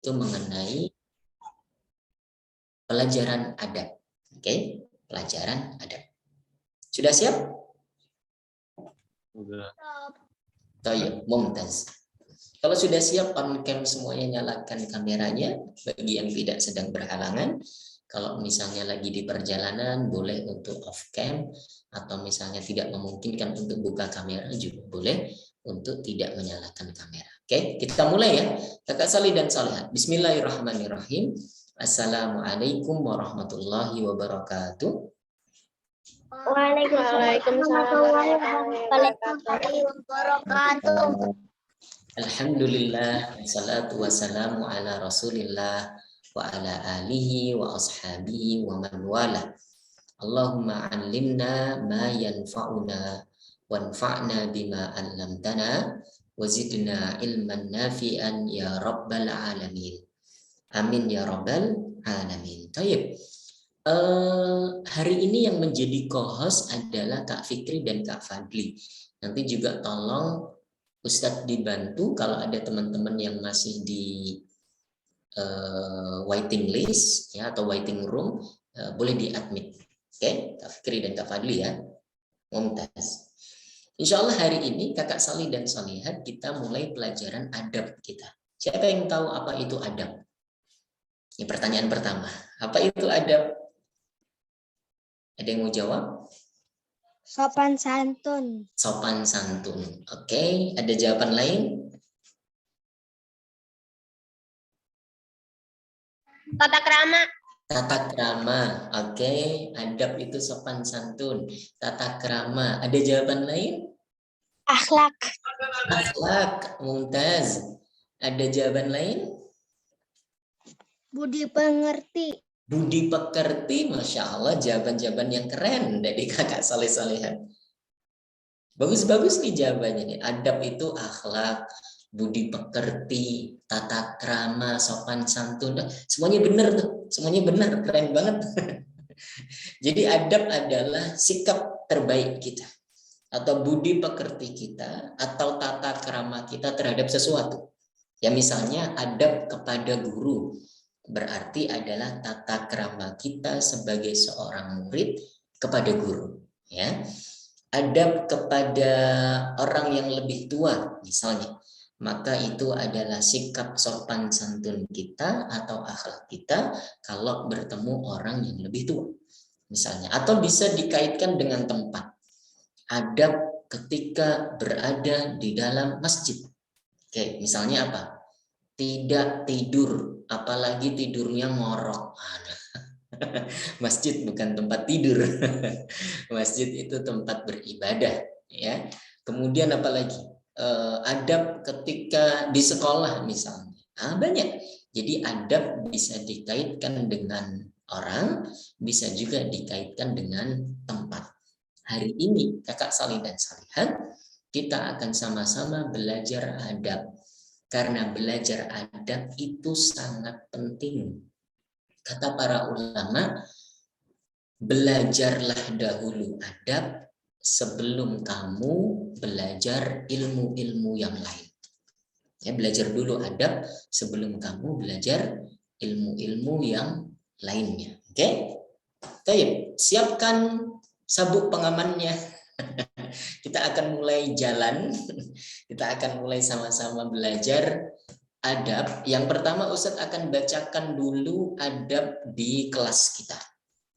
yaitu mengenai pelajaran adab. Oke, pelajaran adab. Sudah siap? Sudah. Tayyib, mumtaz. Kalau sudah siap, on cam semuanya nyalakan kameranya. Bagi yang tidak sedang berhalangan, kalau misalnya lagi di perjalanan, boleh untuk off cam, atau misalnya tidak memungkinkan untuk buka kamera, juga boleh untuk tidak menyalakan kamera. Oke, kita mulai ya. Kakak Salih dan Salihat. Bismillahirrahmanirrahim. Assalamualaikum warahmatullahi wabarakatuh. Waalaikumsalam warahmatullahi wabarakatuh. Alhamdulillah, wassalatu wassalamu ala rasulillah wa ala alihi wa ashabihi wa man wala. Allahumma allimna ma yanfa'una wanfa'na bima 'allamtana wa zidna ilman nafi'an ya rabbal alamin. Amin ya rabbal alamin. Baik. Hari ini yang menjadi co-host adalah Kak Fikri dan Kak Fadli. Nanti juga tolong Ustadz dibantu kalau ada teman-teman yang masih di waiting list ya atau waiting room, boleh di-admit. Oke, Kak Fikri dan Kak Fadli ya. Mumtaz. Insya Allah hari ini Kakak Salih dan Salihat kita mulai pelajaran adab kita. Siapa yang tahu apa itu adab? Ini pertanyaan pertama. Apa itu adab? Ada yang mau jawab? Sopan santun. Sopan santun. Oke, ada jawaban lain? Tata krama. Tata krama. Oke, adab itu sopan santun. Tata krama. Ada jawaban lain? Akhlak. Akhlak. Mumtaz. Ada jawaban lain? Budi pengerti. Budi pekerti. Masya Allah, jawaban-jawaban yang keren dari Kakak Saleh Salihat. Bagus-bagus nih jawabannya nih. Adab itu akhlak, budi pekerti, tata krama, sopan santun. Semuanya benar tuh. Semuanya benar, keren banget. Jadi adab adalah sikap terbaik kita. Atau budi pekerti kita, atau tata krama kita terhadap sesuatu. Ya misalnya adab kepada guru. Berarti adalah tata krama kita sebagai seorang murid kepada guru. Ya. Adab kepada orang yang lebih tua misalnya, maka itu adalah sikap sopan santun kita atau akhlak kita kalau bertemu orang yang lebih tua misalnya. Atau bisa dikaitkan dengan tempat. Adab ketika berada di dalam masjid. Oke, misalnya apa? Tidak tidur, apalagi tidurnya ngorok. Masjid bukan tempat tidur. Masjid itu tempat beribadah, ya. Kemudian apalagi? Adab ketika di sekolah misalnya. Banyak. Jadi adab bisa dikaitkan dengan orang, bisa juga dikaitkan dengan tempat. Hari ini Kakak Salih dan Salihat, kita akan sama-sama belajar adab. Karena belajar adab itu sangat penting. Kata para ulama, belajarlah dahulu adab sebelum kamu belajar ilmu-ilmu yang lain. Ya, belajar dulu adab sebelum kamu belajar ilmu-ilmu yang lainnya. Oke? Baik, siapkan sabuk pengamannya. Kita akan mulai jalan. Kita akan mulai sama-sama belajar adab. Yang pertama Ustadz akan bacakan dulu adab di kelas kita.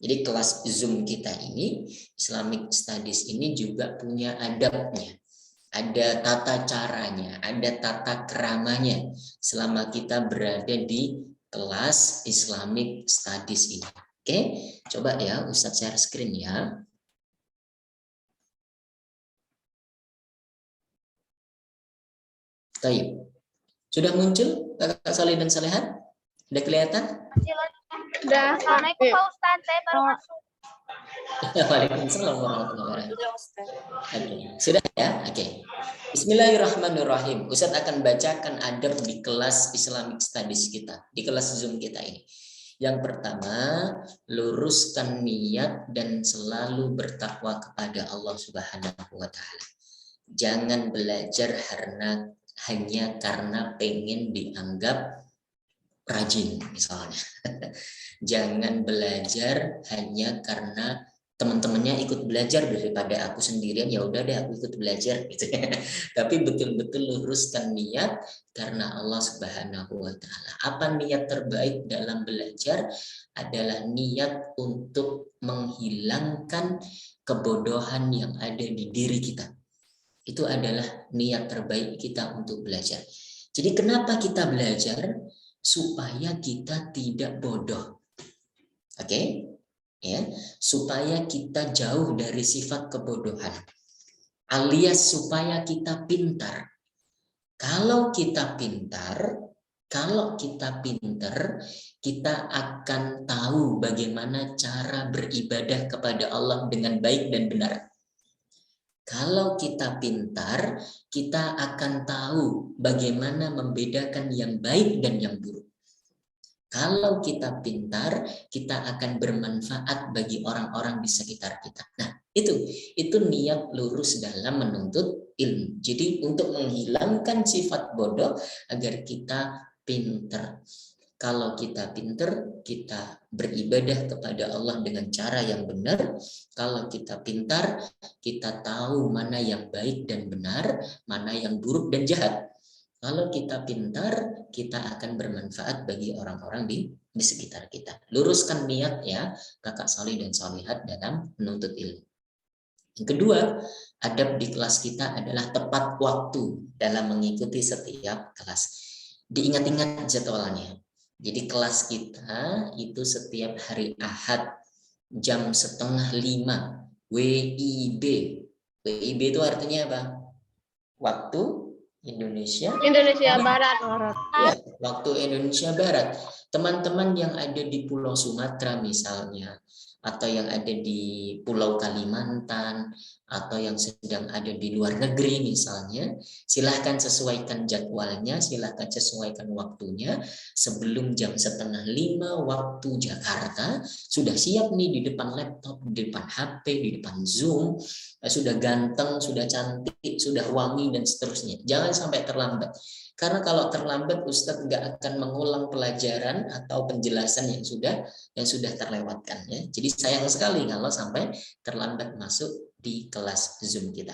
Jadi kelas Zoom kita ini, Islamic Studies ini juga punya adabnya. Ada tata caranya, ada tata keramanya selama kita berada di kelas Islamic Studies ini. Oke, coba ya Ustadz share screen ya. Baik. Sudah muncul Kakak Saleh dan Salehat? Sudah kelihatan? Sudah. Assalamualaikum Pak Ustadz, saya baru masuk. Waalaikumsalam warahmatullahi wabarakatuh. Oke. Sudah ya? Oke. Bismillahirrahmanirrahim. Ustadz akan bacakan adab di kelas Islamic Studies kita, di kelas Zoom kita ini. Yang pertama, luruskan niat dan selalu bertakwa kepada Allah Subhanahu wa taala. Jangan belajar hanya karena pengen dianggap rajin misalnya. Jangan belajar hanya karena teman-temannya ikut belajar daripada aku sendirian, ya udah deh aku ikut belajar gitu ya. Tapi betul-betul luruskan niat karena Allah Subhanahu wa taala. Apa niat terbaik dalam belajar? Adalah niat untuk menghilangkan kebodohan yang ada di diri kita. Itu adalah niat terbaik kita untuk belajar. Jadi kenapa kita belajar? Supaya kita tidak bodoh. Oke? Ya, supaya kita jauh dari sifat kebodohan. Alias supaya kita pintar. Kalau kita pintar, kita akan tahu bagaimana cara beribadah kepada Allah dengan baik dan benar. Kalau kita pintar, kita akan tahu bagaimana membedakan yang baik dan yang buruk. Kalau kita pintar, kita akan bermanfaat bagi orang-orang di sekitar kita. Nah, itu niat lurus dalam menuntut ilmu. Jadi untuk menghilangkan sifat bodoh agar kita pintar. Kalau kita pintar, kita beribadah kepada Allah dengan cara yang benar. Kalau kita pintar, kita tahu mana yang baik dan benar, mana yang buruk dan jahat. Kalau kita pintar, kita akan bermanfaat bagi orang-orang di sekitar kita. Luruskan niat ya, kakak salih dan salihat dalam menuntut ilmu. Yang kedua, adab di kelas kita adalah tepat waktu dalam mengikuti setiap kelas. Diingat-ingat jadwalnya. Jadi kelas kita itu setiap hari Ahad jam 4:30 WIB. WIB itu artinya apa? Waktu Indonesia Barat. Ya, waktu Indonesia Barat. Teman-teman yang ada di Pulau Sumatera misalnya, atau yang ada di Pulau Kalimantan, atau yang sedang ada di luar negeri misalnya, silahkan sesuaikan jadwalnya, silahkan sesuaikan waktunya. Sebelum jam 4:30 waktu Jakarta, sudah siap nih di depan laptop, di depan HP, di depan Zoom, sudah ganteng, sudah cantik, sudah wangi, dan seterusnya. Jangan sampai terlambat. Karena kalau terlambat, Ustadz nggak akan mengulang pelajaran atau penjelasan yang sudah terlewatkan. Ya. Jadi sayang sekali kalau sampai terlambat masuk di kelas Zoom kita.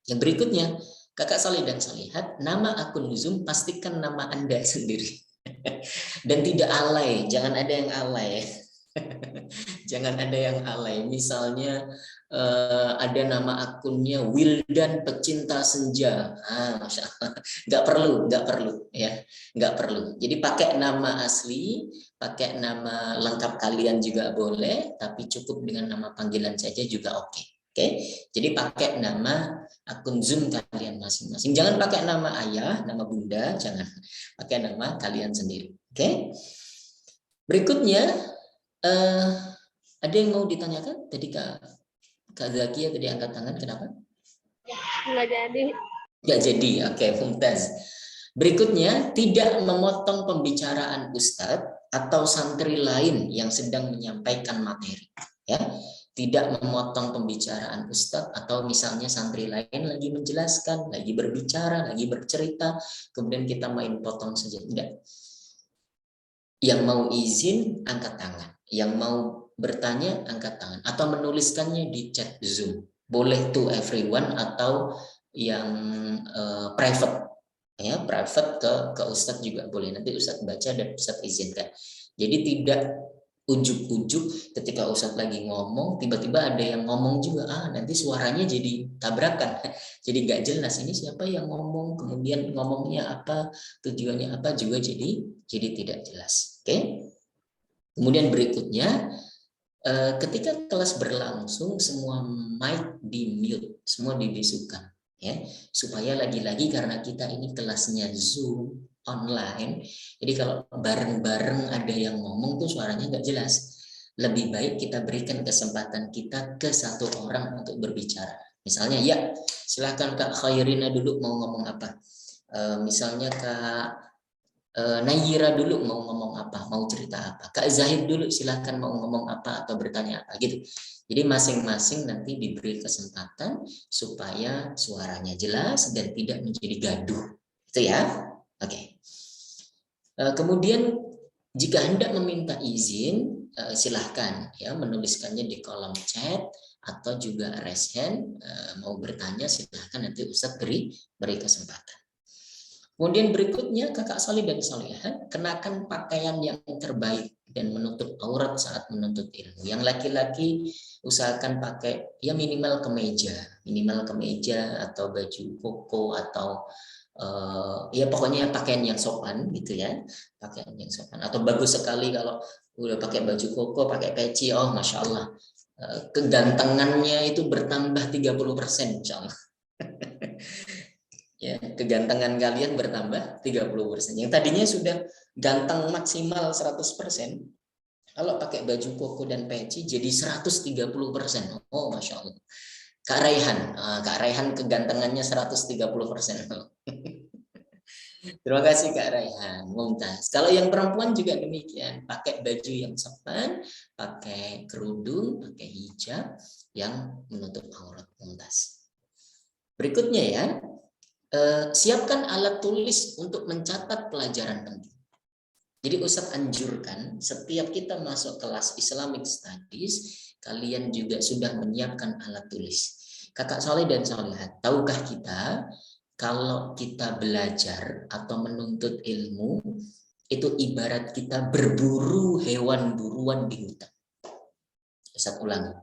Yang berikutnya, kakak salih dan salihat, nama akun Zoom pastikan nama Anda sendiri. Dan tidak alay, jangan ada yang alay. Jangan ada yang alay. Misalnya ada nama akunnya Wildan Pecinta Senja. Masya Allah. Nggak perlu ya, nggak perlu. Jadi pakai nama asli, pakai nama lengkap kalian juga boleh, tapi cukup dengan nama panggilan saja juga oke. Oke, jadi pakai nama akun Zoom kalian masing-masing. Jangan pakai nama ayah, nama bunda, jangan. Pakai nama kalian sendiri. Oke. Berikutnya. Ada yang mau ditanyakan? Tadi Kak Zakia tadi angkat tangan, kenapa? Nggak jadi. Nggak jadi, oke, mumtaz. Berikutnya, tidak memotong pembicaraan Ustadz atau santri lain yang sedang menyampaikan materi. Ya, tidak memotong pembicaraan Ustadz atau misalnya santri lain lagi menjelaskan, lagi berbicara, lagi bercerita, kemudian kita main potong saja. Enggak. Yang mau izin, angkat tangan. Yang mau bertanya, angkat tangan. Atau menuliskannya di chat Zoom. Boleh to everyone atau yang private. Ya, private ke Ustadz juga boleh. Nanti Ustadz baca dan Ustadz izinkan. Jadi tidak ujuk-ujuk ketika Ustadz lagi ngomong, tiba-tiba ada yang ngomong juga. Nanti suaranya jadi tabrakan. Jadi nggak jelas ini siapa yang ngomong, kemudian ngomongnya apa, tujuannya apa juga jadi tidak jelas. Oke. Kemudian berikutnya, ketika kelas berlangsung, semua mic di mute, semua dibisukan, ya, supaya lagi-lagi karena kita ini kelasnya Zoom online, jadi kalau bareng-bareng ada yang ngomong tuh suaranya nggak jelas. Lebih baik kita berikan kesempatan kita ke satu orang untuk berbicara. Misalnya, ya, silahkan Kak Khairina dulu mau ngomong apa. Misalnya Kak Nayira dulu mau ngomong apa, mau cerita apa. Kak Zahid dulu silahkan mau ngomong apa atau bertanya apa gitu. Jadi masing-masing nanti diberi kesempatan supaya suaranya jelas dan tidak menjadi gaduh. Itu ya. Oke. Kemudian jika hendak meminta izin, silahkan ya menuliskannya di kolom chat atau juga raise hand, mau bertanya silahkan, nanti Ustadz beri kesempatan. Kemudian berikutnya kakak solih dan solihah, kenakan pakaian yang terbaik dan menutup aurat saat menuntut ilmu. Yang laki-laki usahakan pakai ya minimal kemeja atau baju koko atau ya pokoknya pakaian yang sopan gitu ya, pakaian yang sopan. Atau bagus sekali kalau udah pakai baju koko, pakai peci, oh masya Allah, kegantengannya itu bertambah 30%, insya Allah. Ya, kegantengan kalian bertambah 30%. Yang tadinya sudah ganteng maksimal 100%, kalau pakai baju koko dan peci jadi 130%. Oh, masya Allah. Kak Raihan kegantengannya 130%. Terima kasih Kak Raihan, mumtaz. Kalau yang perempuan juga demikian, pakai baju yang sopan, pakai kerudung, pakai hijab yang menutup aurat, mumtaz. Berikutnya ya, siapkan alat tulis untuk mencatat pelajaran penting. Jadi Ustadz anjurkan setiap kita masuk kelas Islamic Studies, kalian juga sudah menyiapkan alat tulis. Kakak Soleh dan Solehat, tahukah kita kalau kita belajar atau menuntut ilmu, itu ibarat kita berburu hewan buruan di hutan. Ustadz ulangi.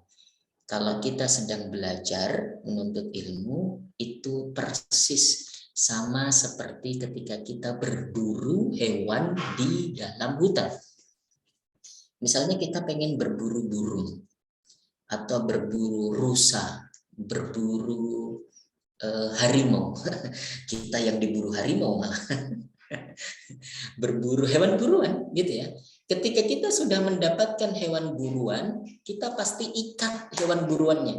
Kalau kita sedang belajar menuntut ilmu, itu persis sama seperti ketika kita berburu hewan di dalam hutan. Misalnya kita pengen berburu burung atau berburu rusa, berburu harimau. Kita yang diburu harimau malah. Berburu hewan buruan gitu ya. Ketika kita sudah mendapatkan hewan buruan, kita pasti ikat hewan buruannya.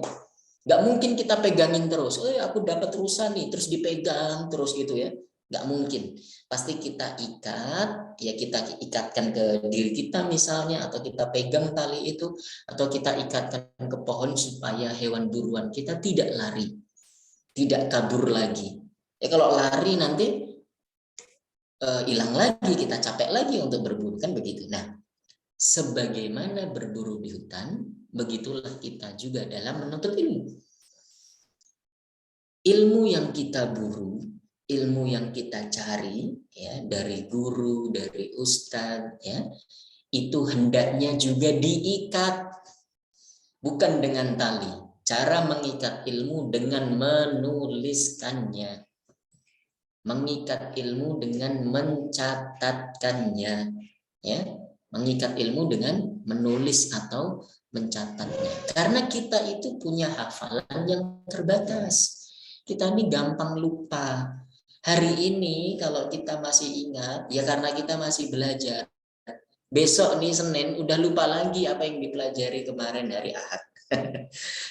Nggak mungkin kita pegangin terus. Oh ya, aku dapat rusa nih, terus dipegang terus gitu ya. Nggak mungkin. Pasti kita ikat, ya kita ikatkan ke diri kita misalnya, atau kita pegang tali itu, atau kita ikatkan ke pohon supaya hewan buruan kita tidak lari, tidak kabur lagi. Ya kalau lari nanti hilang lagi, kita capek lagi untuk berburu, kan begitu. Nah, sebagaimana berburu di hutan, begitulah kita juga dalam menuntut ilmu. Ilmu yang kita buru, ilmu yang kita cari ya dari guru, dari ustadz ya, itu hendaknya juga diikat, bukan dengan tali. Cara mengikat ilmu dengan menuliskannya. Mengikat ilmu dengan mencatatkannya, ya, mengikat ilmu dengan menulis atau mencatatnya. Karena kita itu punya hafalan yang terbatas. Kita ini gampang lupa. Hari ini kalau kita masih ingat, ya karena kita masih belajar. Besok nih Senin udah lupa lagi apa yang dipelajari kemarin hari Ahad.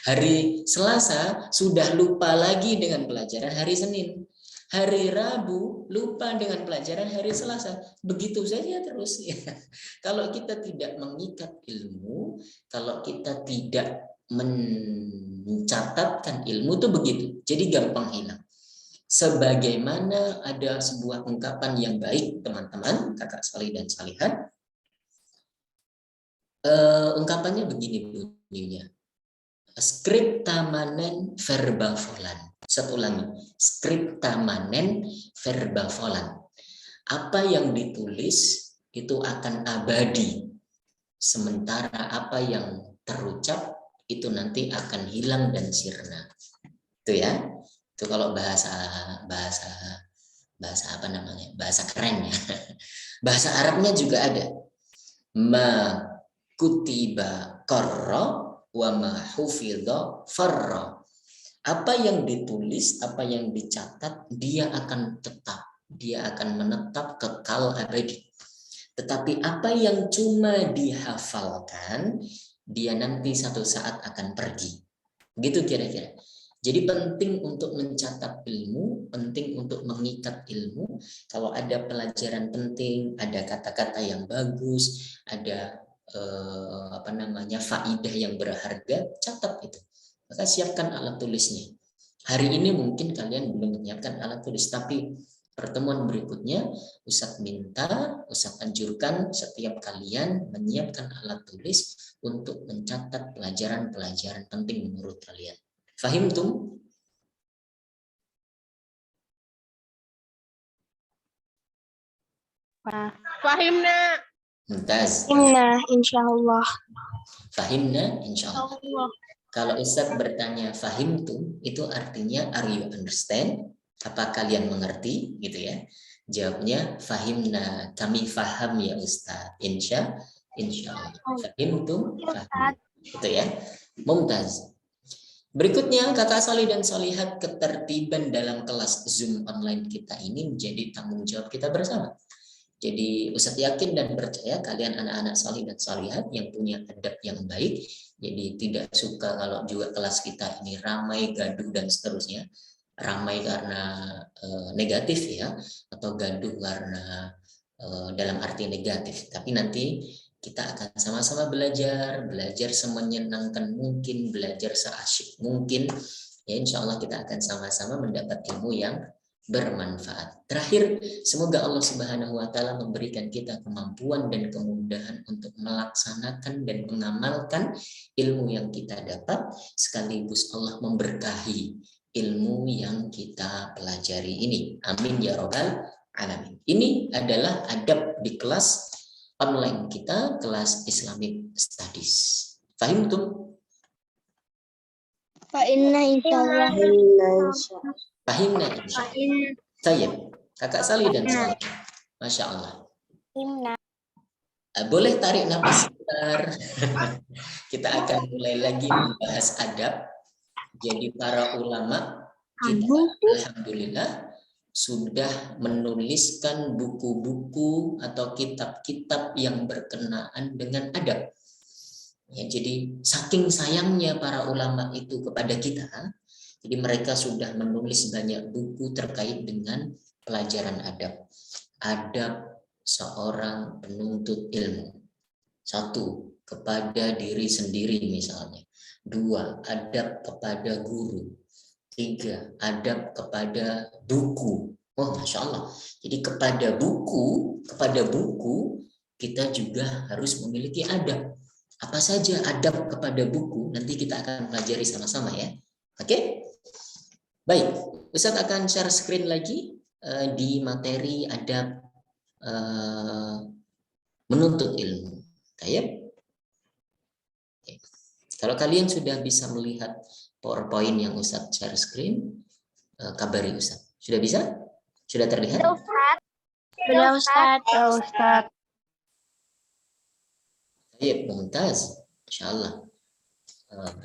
Hari Selasa sudah lupa lagi dengan pelajaran hari Senin. Hari Rabu lupa dengan pelajaran hari Selasa. Begitu saja terus ya. Kalau kita tidak mengikat ilmu, kalau kita tidak mencatatkan ilmu itu begitu. Jadi gampang hilang. Sebagaimana ada sebuah ungkapan yang baik teman-teman, kakak Salih dan Salihat. Ungkapannya begini bunyinya. Scripta manen verba volant. Saya ulangi, scripta manen verba volant. Apa yang ditulis itu akan abadi, sementara apa yang terucap itu nanti akan hilang dan sirna. Itu ya. Itu kalau bahasa apa namanya? Bahasa keren ya. Bahasa Arabnya juga ada. Ma kutiba qarra wa ma hufidha farra. Apa yang ditulis, apa yang dicatat, dia akan tetap, dia akan menetap kekal abadi. Tetapi apa yang cuma dihafalkan, dia nanti satu saat akan pergi. Begitu kira-kira. Jadi penting untuk mencatat ilmu, penting untuk mengikat ilmu. Kalau ada pelajaran penting, ada kata-kata yang bagus, ada faidah yang berharga, catat itu. Maka siapkan alat tulisnya. Hari ini mungkin kalian belum menyiapkan alat tulis, tapi Pertemuan berikutnya, Ustadz anjurkan setiap kalian menyiapkan alat tulis untuk mencatat pelajaran-pelajaran penting menurut kalian. Fahim tuh? Fahimna. Mumtaz. Insyaallah. Fahimna, insyaallah. Kalau Ustadz bertanya fahim tuh, itu artinya are you understand? Apa kalian mengerti? Gitu ya. Jawabnya fahimna, kami faham ya Ustadz. Insyaallah. Fahim tuh, fahim. Gitu ya. Mumtaz. Berikutnya, kakak Salih dan Solihat, ketertiban dalam kelas Zoom online kita ini menjadi tanggung jawab kita bersama. Jadi Ustadz yakin dan percaya kalian anak-anak salih dan salihat yang punya adab yang baik, jadi tidak suka kalau juga kelas kita ini ramai, gaduh dan seterusnya. Ramai karena negatif ya, atau gaduh karena dalam arti negatif. Tapi nanti kita akan sama-sama belajar semenyenangkan mungkin, belajar seasyik mungkin. Ya insya Allah kita akan sama-sama mendapat ilmu yang bermanfaat. Terakhir, semoga Allah Subhanahu wa taala memberikan kita kemampuan dan kemudahan untuk melaksanakan dan mengamalkan ilmu yang kita dapat, sekaligus Allah memberkahi ilmu yang kita pelajari ini. Amin ya rabbal alamin. Ini adalah adab di kelas online kita, kelas Islamic Studies. Fahim tuh? Fa'inna insyaallah. Fahimna insyaallah. Saya, kakak Salih dan Salih. Masya Allah. Boleh tarik nafas sebentar. Kita akan mulai lagi membahas adab. Jadi para ulama kita alhamdulillah sudah menuliskan buku-buku atau kitab-kitab yang berkenaan dengan adab. Ya, jadi saking sayangnya para ulama itu kepada kita, jadi mereka sudah menulis banyak buku terkait dengan pelajaran adab. Adab seorang penuntut ilmu. 1, kepada diri sendiri misalnya. 2, adab kepada guru. 3, adab kepada buku. Oh, Masya Allah. Jadi kepada buku kita juga harus memiliki adab. Apa saja adab kepada buku, nanti kita akan pelajari sama-sama ya. Oke? Baik, Ustadz akan share screen lagi di materi adab menuntut ilmu. Baik. Kalau kalian sudah bisa melihat PowerPoint yang Ustadz share screen, kabari Ustadz. Sudah bisa? Sudah terlihat? Sudah Ustaz. Baik, mumtaz. Insyaallah.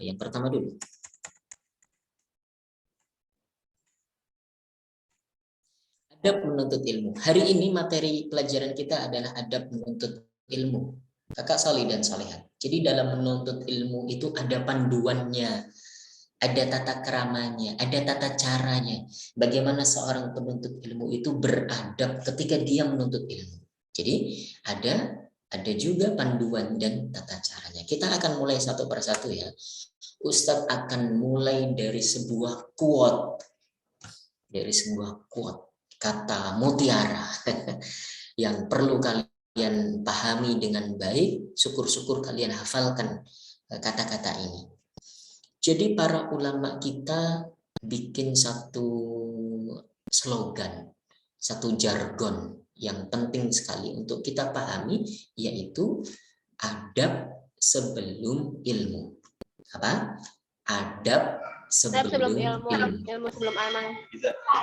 Yang pertama dulu. Adab menuntut ilmu. Hari ini materi pelajaran kita adalah adab menuntut ilmu. Kakak Salih dan Salihat. Jadi dalam menuntut ilmu itu ada panduannya, ada tata keramanya, ada tata caranya. Bagaimana seorang penuntut ilmu itu beradab ketika dia menuntut ilmu. Jadi ada juga panduan dan tata caranya. Kita akan mulai satu persatu ya. Ustadz akan mulai dari sebuah quote. Kata mutiara yang perlu kalian pahami dengan baik, syukur-syukur kalian hafalkan kata-kata ini. Jadi para ulama kita bikin satu slogan, satu jargon yang penting sekali untuk kita pahami, yaitu adab sebelum ilmu. Apa? Adab sebelum ilmu. Ilmu sebelum amal.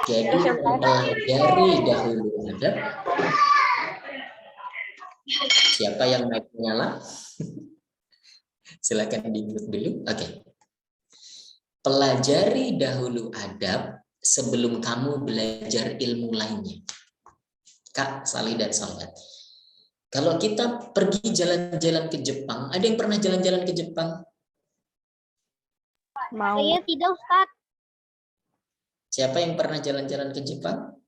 Jadi pelajari dahulu adab. Siapa yang naik nyala? Silakan di-mute dulu. Oke. Pelajari dahulu adab sebelum kamu belajar ilmu lainnya. Kak Salih dan Salih. Kalau kita pergi jalan-jalan ke Jepang, ada yang pernah jalan-jalan ke Jepang? Saya tidak Ustaz. Siapa yang pernah jalan-jalan ke Jepang?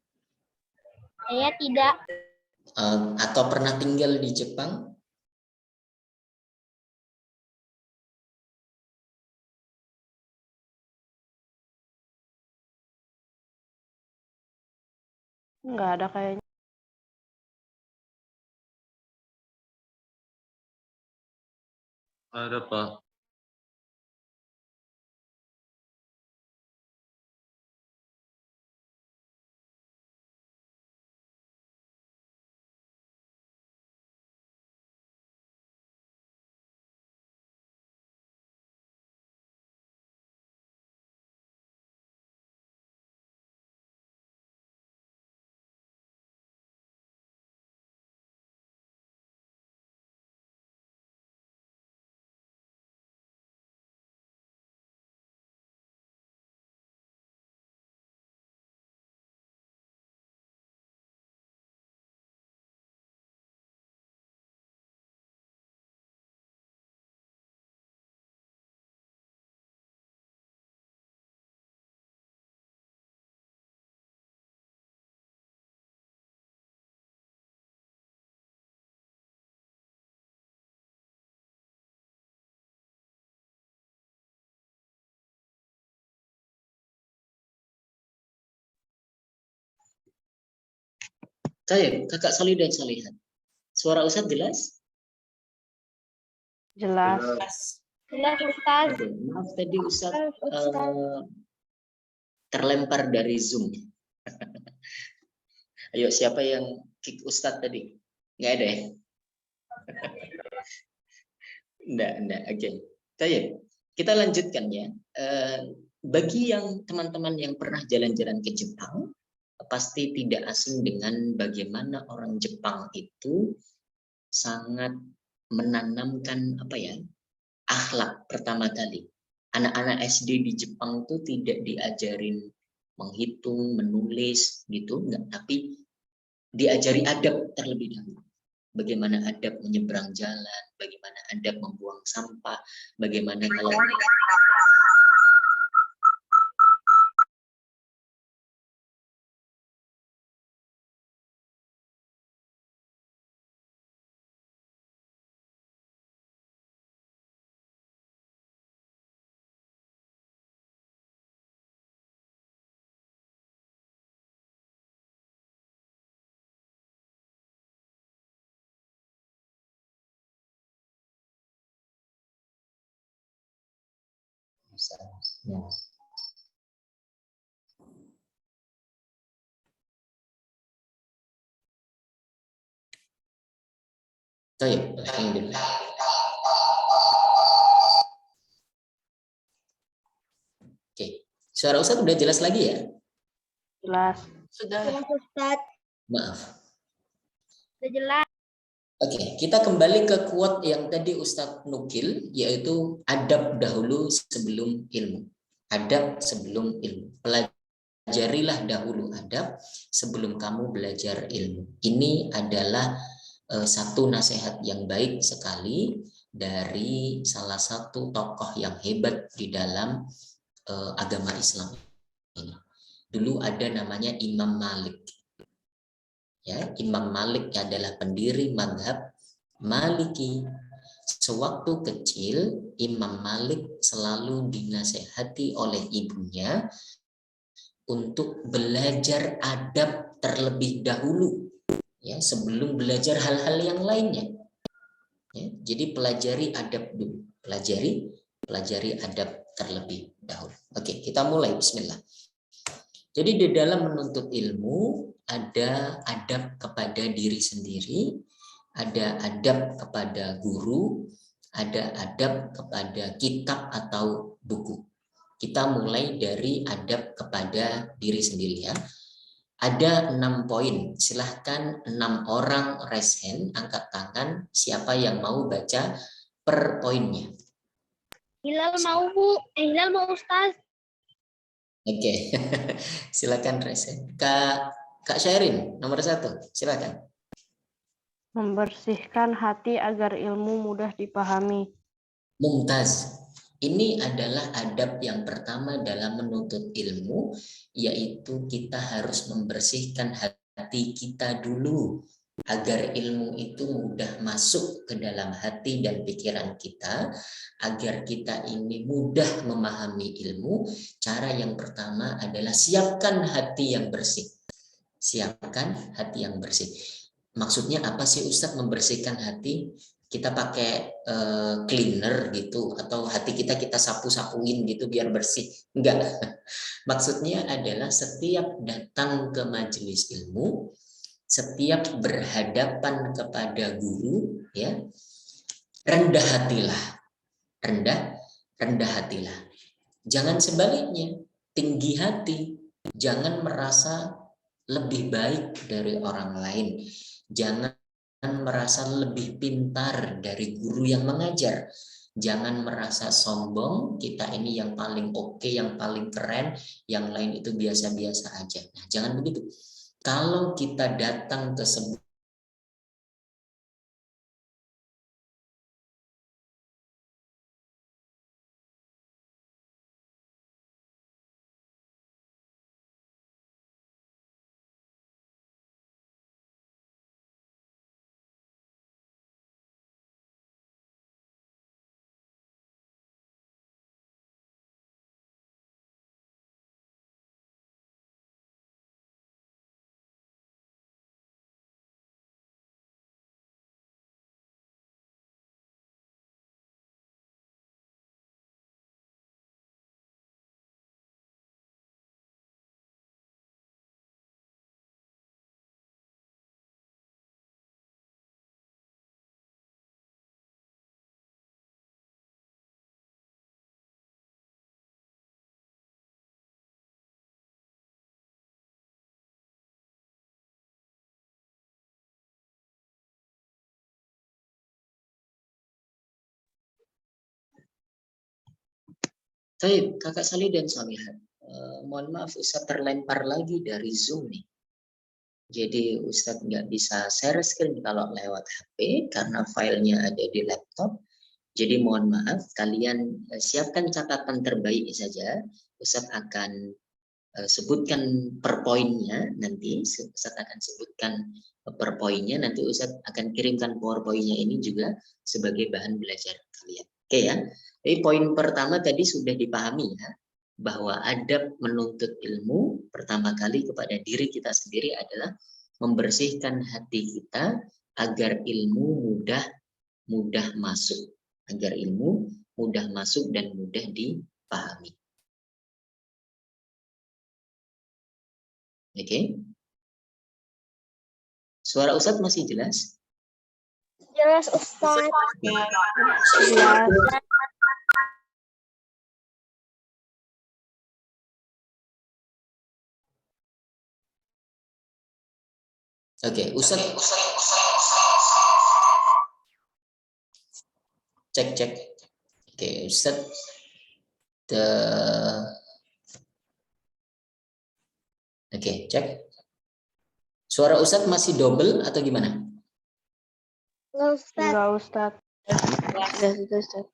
Saya tidak. Atau pernah tinggal di Jepang? Nggak ada kayaknya. Ada, Pak. Baik, Kakak Solih dan Solihat. Suara Ustadz jelas? Jelas. Jelas Ustaz. Oke, maaf tadi Ustadz terlempar dari Zoom. Ayo, siapa yang kick Ustadz tadi? Nggak ada ya? Enggak. Oke. Baik, kita lanjutkan ya. Bagi yang teman-teman yang pernah jalan-jalan ke Jepang, pasti tidak asing dengan bagaimana orang Jepang itu sangat menanamkan akhlak pertama kali. Anak-anak SD di Jepang itu tidak diajarin menghitung, menulis gitu, enggak, tapi diajari adab terlebih dahulu. Bagaimana adab menyeberang jalan, bagaimana adab membuang sampah, bagaimana kalau ya. Baik, alhamdulillah. Oke, suara Ustadz udah jelas lagi ya? Jelas. Sudah. Jelas Ustaz. Maaf. Sudah jelas. Oke, kita kembali ke quote yang tadi Ustadz nukil, yaitu adab dahulu sebelum ilmu. Adab sebelum ilmu. Pelajarilah dahulu adab sebelum kamu belajar ilmu. Ini adalah satu nasihat yang baik sekali dari salah satu tokoh yang hebat di dalam agama Islam ini. Dulu ada namanya Imam Malik. Ya, Imam Malik adalah pendiri mazhab Maliki. Sewaktu kecil, Imam Malik selalu dinasehati oleh ibunya untuk belajar adab terlebih dahulu, ya, sebelum belajar hal-hal yang lainnya. Ya, jadi pelajari adab dulu, pelajari adab terlebih dahulu. Oke, kita mulai. Bismillah. Jadi di dalam menuntut ilmu ada adab kepada diri sendiri, ada adab kepada guru, ada adab kepada kitab atau buku. Kita mulai dari adab kepada diri sendiri ya. Ada 6 poin. Silahkan 6 orang raise hand, angkat tangan. Siapa yang mau baca per poinnya? Hilal mau Bu. Hilal mau Ustaz. Oke, silakan raise hand. Kak Syairin, nomor 1, silakan. Membersihkan hati agar ilmu mudah dipahami. Mumtaz. Ini adalah adab yang pertama dalam menuntut ilmu, yaitu kita harus membersihkan hati kita dulu agar ilmu itu mudah masuk ke dalam hati dan pikiran kita, agar kita ini mudah memahami ilmu. Cara yang pertama adalah siapkan hati yang bersih. Siapkan hati yang bersih. Maksudnya apa sih Ustadz membersihkan hati? Kita pakai cleaner gitu, atau hati kita sapu-sapuin gitu biar bersih? Enggak. Maksudnya adalah setiap datang ke majelis ilmu, setiap berhadapan kepada guru, ya, rendah hatilah, rendah hatilah. Jangan sebaliknya, tinggi hati. Jangan merasa lebih baik dari orang lain. Jangan merasa lebih pintar dari guru yang mengajar. Jangan merasa sombong, kita ini yang paling oke, yang paling keren, yang lain itu biasa-biasa aja. Nah, jangan begitu. Kalau kita datang ke sebuah Kakak Salih dan Salihat, mohon maaf Ustadz terlempar lagi dari Zoom nih. Jadi Ustadz nggak bisa share screen kalau lewat HP karena filenya ada di laptop. Jadi mohon maaf, kalian siapkan catatan terbaik saja. Ustadz akan sebutkan per poinnya nanti. Ustadz akan sebutkan per poinnya. Nanti Ustadz akan kirimkan PowerPoint-nya ini juga sebagai bahan belajar kalian. Oke ya. Jadi poin pertama tadi sudah dipahami ya, bahwa adab menuntut ilmu pertama kali kepada diri kita sendiri adalah membersihkan hati kita agar ilmu mudah masuk, agar ilmu mudah masuk dan mudah dipahami. Oke. Suara Ustadz masih jelas? Jelas Ustaz. Jelas. Oke, Ustadz cek. Oke, Ustadz oke, cek. Suara Ustadz masih double atau gimana? Enggak Ustaz. Enggak Ustadz. Sudah Ustadz.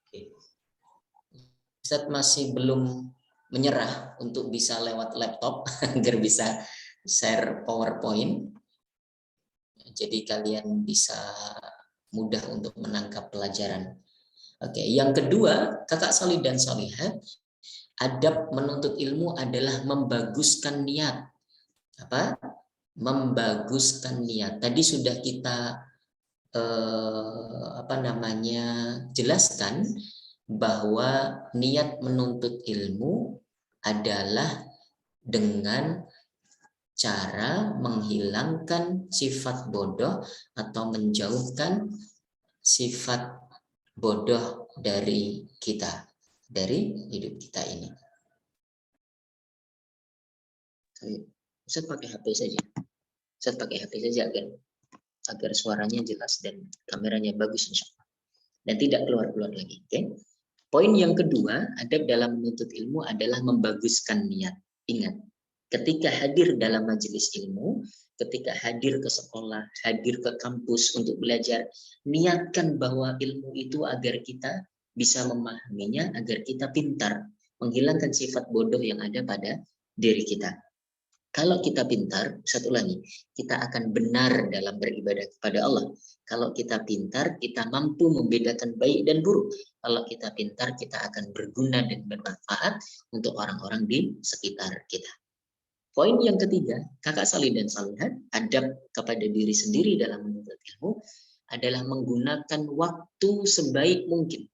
Ustadz masih belum menyerah untuk bisa lewat laptop agar bisa share PowerPoint. Jadi kalian bisa mudah untuk menangkap pelajaran. Oke, yang kedua, Kakak Salih dan Salihat, adab menuntut ilmu adalah membaguskan niat. Apa? Membaguskan niat. Tadi sudah kita jelaskan bahwa niat menuntut ilmu adalah dengan cara menghilangkan sifat bodoh atau menjauhkan sifat bodoh dari kita, dari hidup kita ini. Ustadz pakai HP saja. Ustadz pakai HP saja agar suaranya jelas dan kameranya bagus insya Allah. Dan tidak keluar-keluar lagi. Okay? Poin yang kedua, adab dalam menuntut ilmu adalah membaguskan niat. Ingat, ketika hadir dalam majelis ilmu, ketika hadir ke sekolah, hadir ke kampus untuk belajar, niatkan bahwa ilmu itu agar kita bisa memahaminya, agar kita pintar, menghilangkan sifat bodoh yang ada pada diri kita. Kalau kita pintar, satu lagi, kita akan benar dalam beribadah kepada Allah. Kalau kita pintar, kita mampu membedakan baik dan buruk. Kalau kita pintar, kita akan berguna dan bermanfaat untuk orang-orang di sekitar kita. Poin yang ketiga, kakak salih dan salihat, adab kepada diri sendiri dalam menuntut ilmu adalah menggunakan waktu sebaik mungkin.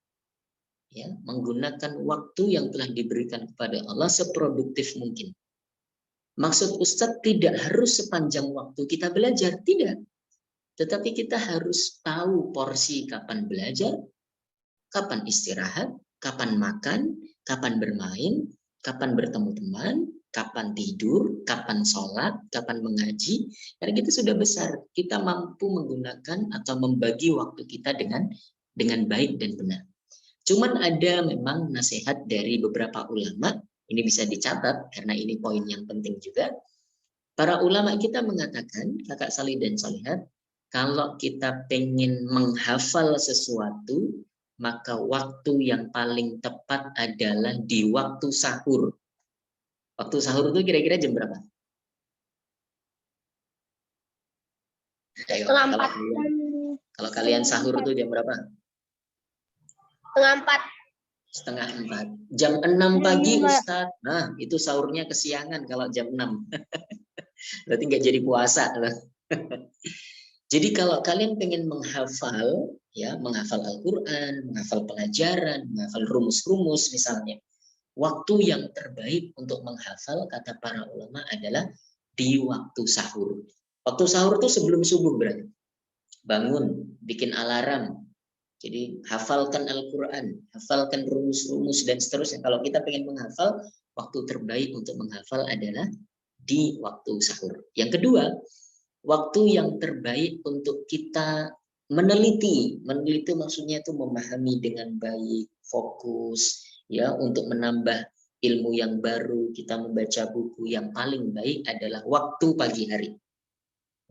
Ya, menggunakan waktu yang telah diberikan kepada Allah seproduktif mungkin. Maksud Ustadz tidak harus sepanjang waktu kita belajar, tidak. Tetapi kita harus tahu porsi kapan belajar, kapan istirahat, kapan makan, kapan bermain, kapan bertemu teman, kapan tidur, kapan sholat, kapan mengaji. Karena kita sudah besar, kita mampu menggunakan atau membagi waktu kita dengan baik dan benar. Cuman ada memang nasihat dari beberapa ulama, ini bisa dicatat karena ini poin yang penting juga. Para ulama kita mengatakan, kakak salih dan salihat, kalau kita pengen menghafal sesuatu, maka waktu yang paling tepat adalah di waktu sahur. Waktu sahur itu kira-kira jam berapa? Ayo, kalau kalian sahur itu jam berapa? Setengah 4. Jam 6 pagi Ustadz. Nah, itu sahurnya kesiangan kalau jam 6. Berarti nggak jadi puasa. Jadi kalau kalian pengen menghafal, ya menghafal Al-Quran, menghafal pelajaran, menghafal rumus-rumus misalnya, waktu yang terbaik untuk menghafal kata para ulama adalah di waktu sahur. Waktu sahur itu sebelum subuh berarti. Bangun, bikin alarm. Jadi hafalkan Al-Quran, hafalkan rumus-rumus dan seterusnya. Kalau kita pengen menghafal, waktu terbaik untuk menghafal adalah di waktu sahur. Yang kedua, waktu yang terbaik untuk kita meneliti. Meneliti maksudnya itu memahami dengan baik, fokus, ya untuk menambah ilmu yang baru. Kita membaca buku yang paling baik adalah waktu pagi hari.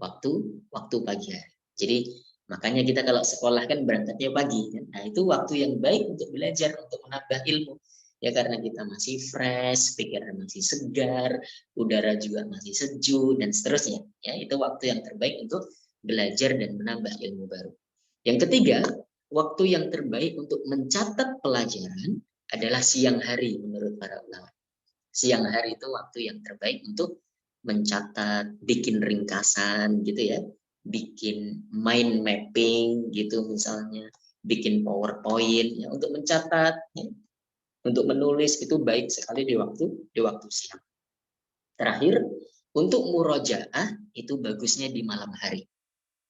Waktu pagi hari. Jadi makanya kita kalau sekolah kan berangkatnya pagi. Nah itu waktu yang baik untuk belajar, untuk menambah ilmu. Ya karena kita masih fresh, pikiran masih segar, udara juga masih sejuk, dan seterusnya. Ya itu waktu yang terbaik untuk belajar dan menambah ilmu baru. Yang ketiga, waktu yang terbaik untuk mencatat pelajaran adalah siang hari menurut para ulama. Siang hari itu waktu yang terbaik untuk mencatat, bikin ringkasan gitu ya, bikin mind mapping gitu misalnya, bikin PowerPoint ya, untuk mencatat, ya, untuk menulis itu baik sekali di waktu siang. Terakhir, untuk murojaah itu bagusnya di malam hari.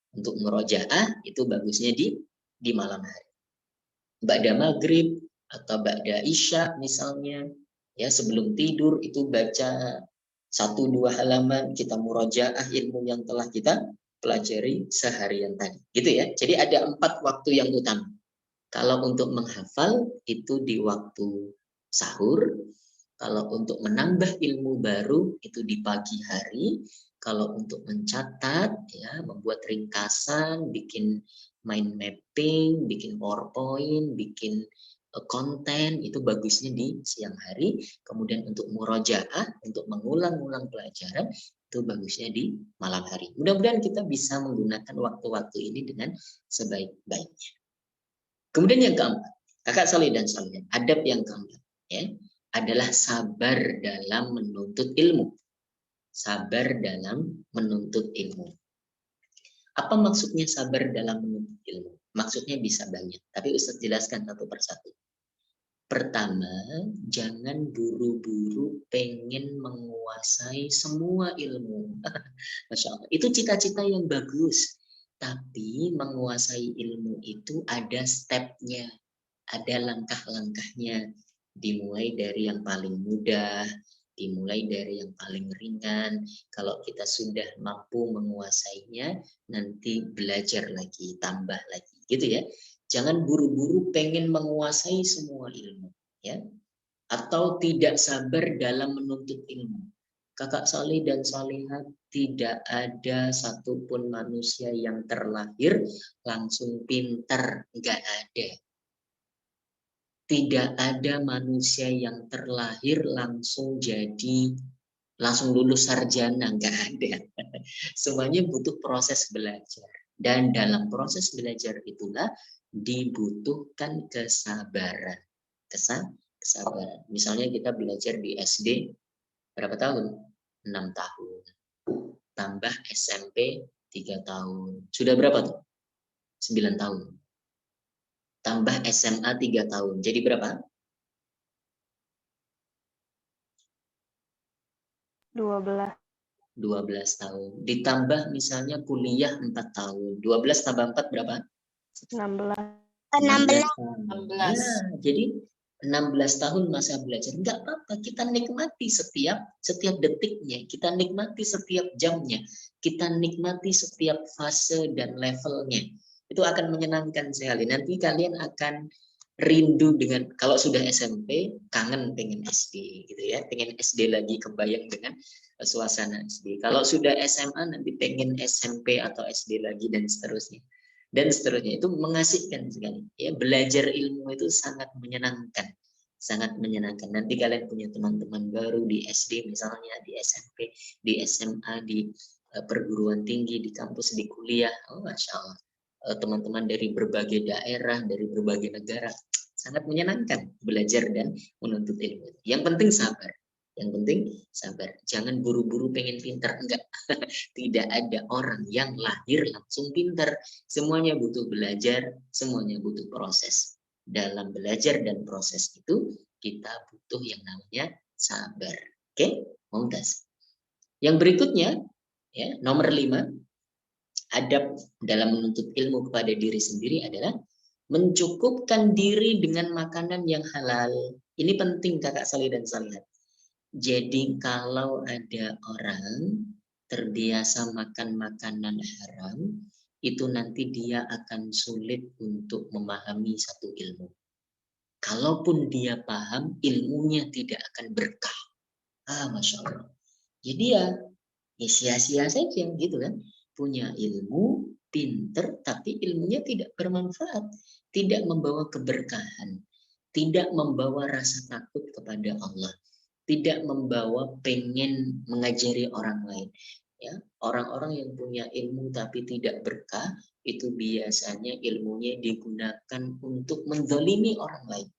Untuk murojaah itu bagusnya di malam hari. Ba'da maghrib atau ba'da isya misalnya, ya sebelum tidur itu baca 1-2 halaman, kita murojaah ilmu yang telah kita pelajari seharian tadi. Gitu ya. Jadi ada 4 waktu yang utama. Kalau untuk menghafal itu di waktu sahur, kalau untuk menambah ilmu baru itu di pagi hari, kalau untuk mencatat ya membuat ringkasan, bikin mind mapping, bikin PowerPoint, bikin konten itu bagusnya di siang hari. Kemudian untuk murojaah, untuk mengulang-ulang pelajaran itu bagusnya di malam hari. Mudah-mudahan kita bisa menggunakan waktu-waktu ini dengan sebaik-baiknya. Kemudian yang keempat, kakak salih dan salihat, adab yang keempat ya, adalah sabar dalam menuntut ilmu. Sabar dalam menuntut ilmu. Apa maksudnya sabar dalam menuntut ilmu? Maksudnya bisa banyak, tapi Ustaz jelaskan satu persatu. Pertama, jangan buru-buru pengen menguasai semua ilmu. Masya Allah, itu cita-cita yang bagus. Tapi menguasai ilmu itu ada stepnya, ada langkah-langkahnya. Dimulai dari yang paling mudah, dimulai dari yang paling ringan. Kalau kita sudah mampu menguasainya, nanti belajar lagi, tambah lagi, gitu ya. Jangan buru-buru pengen menguasai semua ilmu, ya. Atau tidak sabar dalam menuntut ilmu. Kakak salih dan salihat, tidak ada satupun manusia yang terlahir langsung pintar, nggak ada. Tidak ada manusia yang terlahir langsung lulus sarjana, nggak ada. Semuanya butuh proses belajar. Dan dalam proses belajar itulah dibutuhkan kesabaran. Kesabaran. Misalnya kita belajar di SD berapa tahun? 6 tahun. Tambah SMP 3 tahun. Sudah berapa tuh? 9 tahun. Tambah SMA 3 tahun. Jadi berapa? 12. 12 tahun. Ditambah misalnya kuliah 4 tahun. 12 tambah 4 berapa? 16. 16 tahun. Ya, jadi 16 tahun masa belajar. Enggak apa-apa, kita nikmati setiap detiknya, kita nikmati setiap jamnya, kita nikmati setiap fase dan levelnya. Itu akan menyenangkan sekali. Nanti kalian akan rindu dengan, kalau sudah SMP, kangen pengen SD gitu ya, pengen SD lagi, kebayang dengan suasana SD. Kalau sudah SMA nanti pengen SMP atau SD lagi dan seterusnya. Dan seterusnya, itu mengasihkan sekali ya. Belajar ilmu itu sangat menyenangkan, nanti kalian punya teman-teman baru di SD misalnya, di SMP, di SMA, di perguruan tinggi, di kampus, di kuliah. Oh, Masya Allah, teman-teman dari berbagai daerah, dari berbagai negara. Sangat menyenangkan belajar dan menuntut ilmu. Yang penting sabar. Yang penting sabar. Jangan buru-buru pengen pintar. Enggak. Tidak ada orang yang lahir langsung pintar. Semuanya butuh belajar, semuanya butuh proses. Dalam belajar dan proses itu, kita butuh yang namanya sabar. Oke? Mumtaz. Yang berikutnya, ya, nomor 5, adab dalam menuntut ilmu kepada diri sendiri adalah mencukupkan diri dengan makanan yang halal. Ini penting Kakak Salih dan Salihat. Jadi kalau ada orang terbiasa makan makanan haram, itu nanti dia akan sulit untuk memahami satu ilmu. Kalaupun dia paham, ilmunya tidak akan berkah. Masya Allah. Jadi ya sia-sia saja gitu kan. Punya ilmu, pinter, tapi ilmunya tidak bermanfaat. Tidak membawa keberkahan. Tidak membawa rasa takut kepada Allah. Tidak membawa pengen mengajari orang lain. Ya, orang-orang yang punya ilmu tapi tidak berkah, itu biasanya ilmunya digunakan untuk menzalimi orang lain,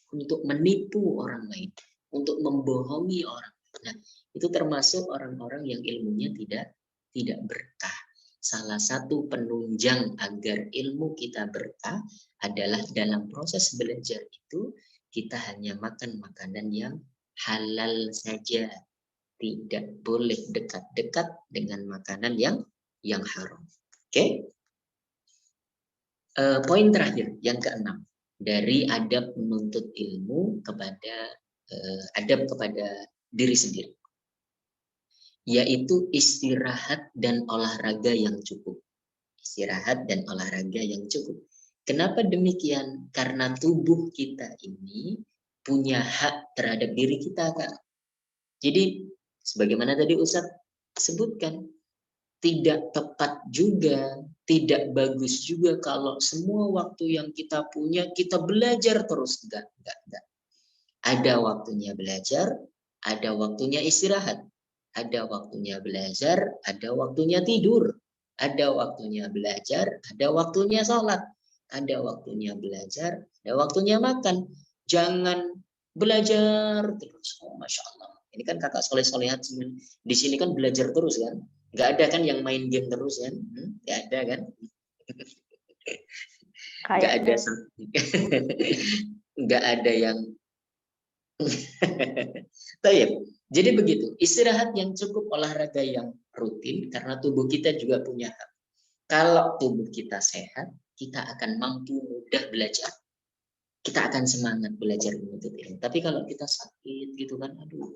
untuk menipu orang lain, untuk membohongi orang. Nah, itu termasuk orang-orang yang ilmunya tidak berkah. Salah satu penunjang agar ilmu kita berkah adalah dalam proses belajar itu kita hanya makan makanan yang halal saja, tidak boleh dekat-dekat dengan makanan yang haram. Oke? Poin terakhir yang keenam dari adab menuntut ilmu kepada adab kepada diri sendiri, yaitu istirahat dan olahraga yang cukup. Istirahat dan olahraga yang cukup. Kenapa demikian? Karena tubuh kita ini punya hak terhadap diri kita, Kak. Jadi, sebagaimana tadi Ustadz sebutkan, tidak tepat juga, tidak bagus juga kalau semua waktu yang kita punya, kita belajar terus. Enggak. Ada waktunya belajar, ada waktunya istirahat. Ada waktunya belajar, ada waktunya tidur. Ada waktunya belajar, ada waktunya sholat. Ada waktunya belajar, ada waktunya makan. Jangan belajar terus. Oh, Masya Allah. Ini kan kakak soleh-solehat di sini kan belajar terus kan. Nggak ada kan yang main game terus kan. Nggak ada kan. Nggak ada. Nggak ada yang jadi begitu, istirahat yang cukup, olahraga yang rutin, karena tubuh kita juga punya hak. Kalau tubuh kita sehat, kita akan mampu mudah belajar. Kita akan semangat belajar menuntut ilmu. Tapi kalau kita sakit gitu kan, aduh,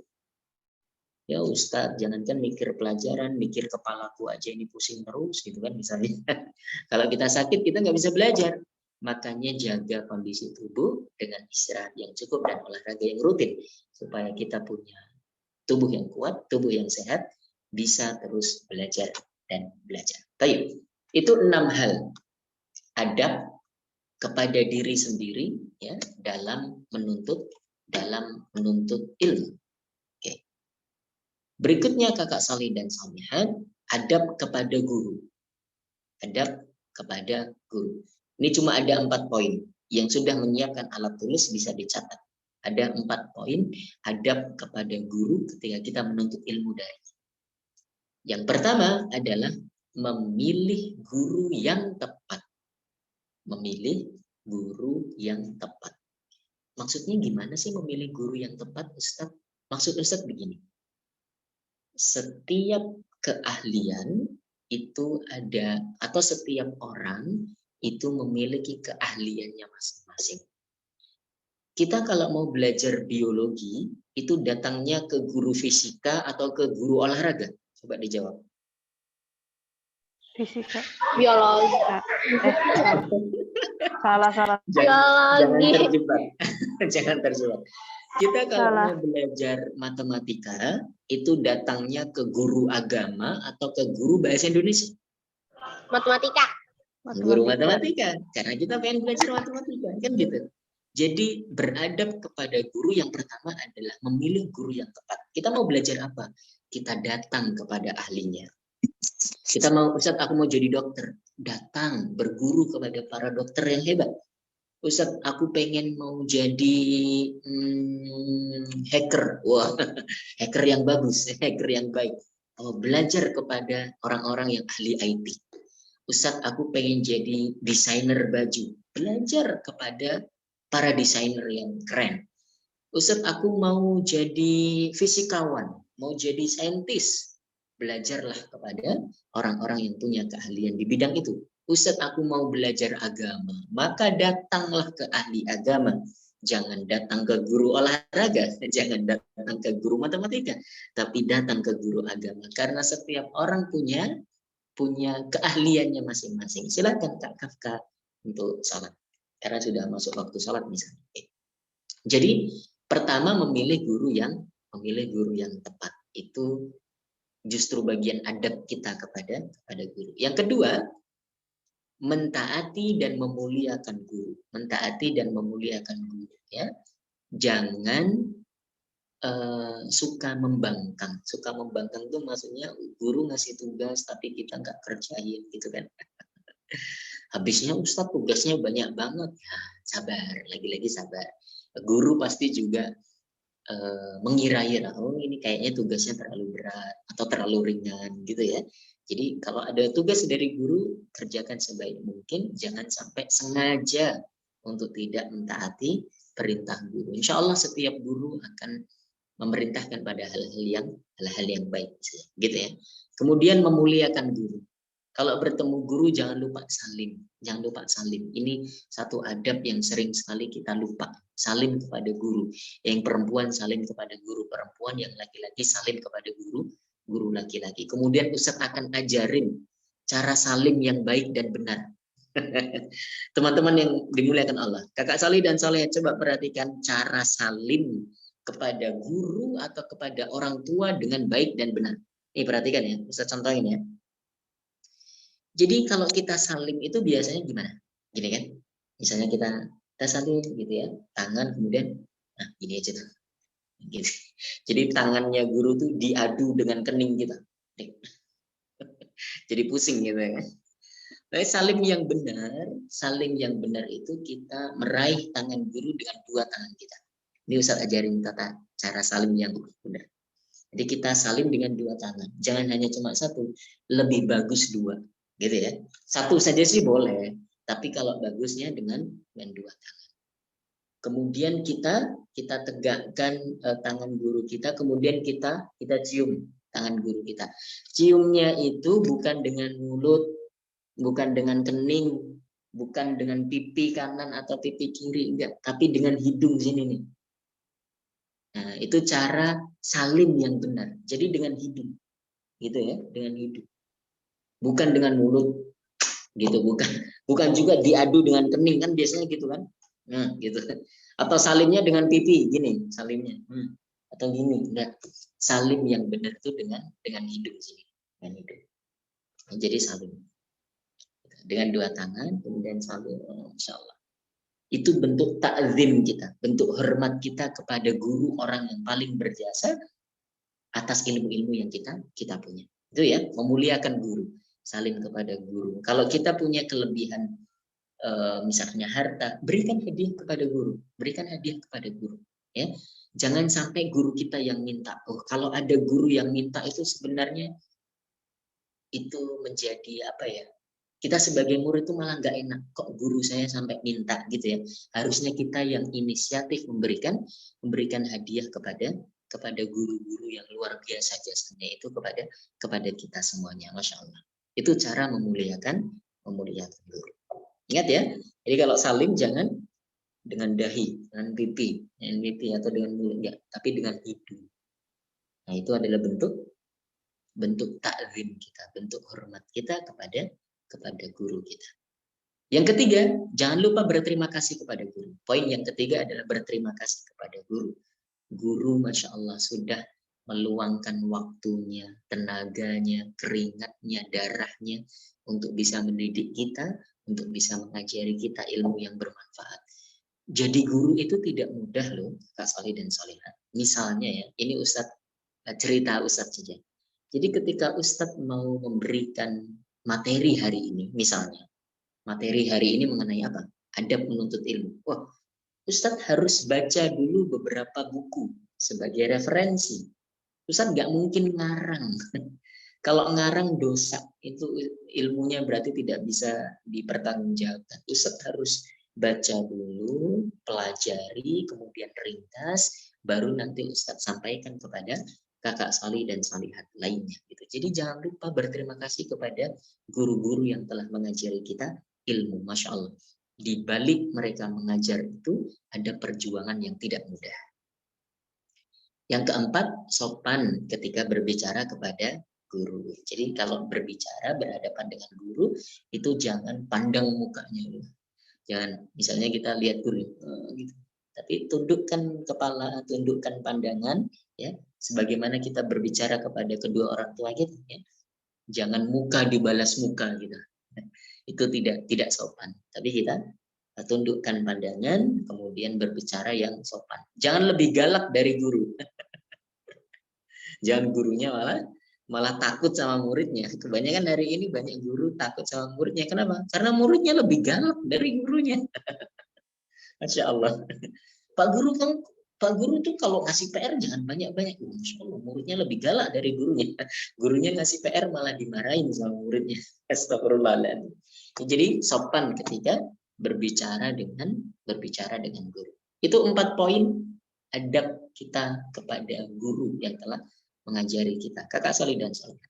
ya Ustadz, jangankan mikir pelajaran, mikir kepalaku aja ini pusing terus gitu kan misalnya. Kalau kita sakit, kita nggak bisa belajar. Makanya jaga kondisi tubuh dengan istirahat yang cukup dan olahraga yang rutin, supaya kita punya tubuh yang kuat, tubuh yang sehat, bisa terus belajar dan belajar. Baik, itu 6 hal adab kepada diri sendiri ya dalam menuntut ilmu. Oke. Berikutnya Kakak Salih dan Salihat, adab kepada guru. Adab kepada guru. Ini cuma ada 4 poin. Yang sudah menyiapkan alat tulis bisa dicatat. Ada 4 poin adab kepada guru ketika kita menuntut ilmu darinya. Yang pertama adalah memilih guru yang tepat. Memilih guru yang tepat. Maksudnya gimana sih memilih guru yang tepat, Ustadz? Maksud Ustadz begini. Setiap keahlian itu ada, atau setiap orang itu memiliki keahliannya masing-masing. Kita kalau mau belajar biologi, itu datangnya ke guru fisika atau ke guru olahraga? Coba dijawab. Fisika. Biologi. Salah. Jangan Biologi. terjebak. Jangan terjebak. Kita kalau Salah. mau belajar matematika, itu datangnya ke guru agama atau ke guru bahasa Indonesia? Matematika. Guru matematika. Karena kita pengen belajar matematika, kan gitu. Jadi beradab kepada guru yang pertama adalah memilih guru yang tepat. Kita mau belajar apa? Kita datang kepada ahlinya. Kita mau, Ustadz aku mau jadi dokter. Datang, berguru kepada para dokter yang hebat. Ustadz aku pengen mau jadi hacker. Wah, hacker yang bagus, hacker yang baik. Oh, belajar kepada orang-orang yang ahli IT. Ustadz aku pengen jadi desainer baju. Belajar kepada para desainer yang keren. Ustadz aku mau jadi fisikawan, mau jadi saintis. Belajarlah kepada orang-orang yang punya keahlian di bidang itu. Ustadz aku mau belajar agama, maka datanglah ke ahli agama. Jangan datang ke guru olahraga, jangan datang ke guru matematika, tapi datang ke guru agama. Karena setiap orang punya keahliannya masing-masing. Silakan Kak Kafka untuk salat. Karena sudah masuk waktu salat misalnya. Jadi pertama memilih guru yang tepat. Itu justru bagian adab kita kepada guru. Yang kedua, mentaati dan memuliakan guru. Mentaati dan memuliakan guru, ya. Jangan suka membangkang. Suka membangkang itu maksudnya guru ngasih tugas tapi kita nggak kerjain gitu kan. Habisnya Ustadz tugasnya banyak banget. Ya, sabar, lagi-lagi sabar. Guru pasti juga mengira-ira, oh ini kayaknya tugasnya terlalu berat atau terlalu ringan gitu ya. Jadi kalau ada tugas dari guru, kerjakan sebaik mungkin, jangan sampai sengaja untuk tidak mentaati perintah guru. Insya Allah setiap guru akan memerintahkan pada hal-hal yang baik, gitu ya. Kemudian memuliakan guru. Kalau bertemu guru jangan lupa salim, jangan lupa salim. Ini satu adab yang sering sekali kita lupa. Salim kepada guru. Yang perempuan salim kepada guru perempuan, yang laki-laki salim kepada guru laki-laki. Kemudian Ustadz akan ajarin cara salim yang baik dan benar. Teman-teman yang dimuliakan Allah, Kakak Salih dan Saleh, coba perhatikan cara salim kepada guru atau kepada orang tua dengan baik dan benar. Ini perhatikan ya, Ustadz contohin ya. Jadi kalau kita salim itu biasanya gimana? Gini kan? Misalnya kita salim gitu ya, tangan kemudian, nah gini aja tuh. Gitu. Jadi tangannya guru tuh diadu dengan kening kita. Jadi pusing gitu ya. Tapi salim yang benar itu kita meraih tangan guru dengan dua tangan kita. Ini Ustaz ajarin tata cara salim yang benar. Jadi kita salim dengan dua tangan. Jangan hanya cuma satu, lebih bagus dua. Gitu ya. Satu saja sih boleh, tapi kalau bagusnya dengan dua tangan. Kemudian kita tegakkan tangan guru kita, kemudian kita cium tangan guru kita. Ciumnya itu bukan dengan mulut, bukan dengan kening, bukan dengan pipi kanan atau pipi kiri, enggak, tapi dengan hidung sini nih. Nah, itu cara salim yang benar. Jadi dengan hidung. Gitu ya, dengan hidung. Bukan dengan mulut, gitu, bukan juga diadu dengan kening, kan biasanya gitu kan, nah gitu, atau salimnya dengan pipi gini salimnya, atau gini, enggak, salim yang benar itu dengan hidung sini, dengan hidung. Jadi salim dengan dua tangan, kemudian salim, insya Allah. Itu bentuk ta'zim kita, bentuk hormat kita kepada guru, orang yang paling berjasa atas ilmu-ilmu yang kita punya. Itu ya, memuliakan guru. Salim kepada guru. Kalau kita punya kelebihan misalnya harta, berikan hadiah kepada guru, berikan hadiah kepada guru, ya. Jangan sampai guru kita yang minta. Oh, kalau ada guru yang minta itu sebenarnya itu menjadi apa ya? Kita sebagai murid itu malah nggak enak, kok guru saya sampai minta gitu ya. Harusnya kita yang inisiatif memberikan hadiah kepada guru-guru yang luar biasa jasanya itu kepada kita semuanya, masya Allah. Itu cara memuliakan guru. Ingat ya, jadi kalau salim jangan dengan dahi, dengan pipi, atau dengan mulut, enggak, tapi dengan hidung. Nah itu adalah bentuk ta'zim kita, bentuk hormat kita kepada guru kita. Yang ketiga, jangan lupa berterima kasih kepada guru. Poin yang ketiga adalah berterima kasih kepada guru. Guru, masya Allah, sudah meluangkan waktunya, tenaganya, keringatnya, darahnya untuk bisa mendidik kita, untuk bisa mengajari kita ilmu yang bermanfaat. Jadi guru itu tidak mudah loh, Kak Solih dan Solihah. Misalnya ya, ini cerita Ustadz saja. Jadi ketika Ustadz mau memberikan materi hari ini, misalnya, materi hari ini mengenai apa? Adab menuntut ilmu. Wah, Ustadz harus baca dulu beberapa buku sebagai referensi. Ustadz nggak mungkin ngarang. Kalau ngarang dosa, itu ilmunya berarti tidak bisa dipertanggungjawabkan. Ustadz harus baca dulu, pelajari, kemudian ringkas, baru nanti Ustadz sampaikan kepada kakak Solih dan Solihat lainnya. Gitu. Jadi jangan lupa berterima kasih kepada guru-guru yang telah mengajari kita ilmu. Masya Allah. Di balik mereka mengajar itu ada perjuangan yang tidak mudah. Yang keempat, sopan ketika berbicara kepada guru. Jadi kalau berbicara berhadapan dengan guru, itu jangan pandang mukanya. Jangan, misalnya kita lihat guru, gitu. Tapi tundukkan kepala, tundukkan pandangan, ya, sebagaimana kita berbicara kepada kedua orang tua kita, ya. Jangan muka dibalas muka, gitu. Itu tidak sopan. Tapi kita tundukkan pandangan, kemudian berbicara yang sopan. Jangan lebih galak dari guru. Jangan gurunya malah takut sama muridnya. Kebanyakan hari ini banyak guru takut sama muridnya. Kenapa? Karena muridnya lebih galak dari gurunya. Masya Allah. Pak Guru tuh kalau ngasih PR jangan banyak-banyak. Masya Allah, muridnya lebih galak dari gurunya. Gurunya ngasih PR malah dimarahin sama muridnya. Astagfirullahaladzim. Jadi sopan ketika berbicara dengan guru. Itu 4 poin adab kita kepada guru yang telah mengajari kita. Kakak Solih dan Solihat.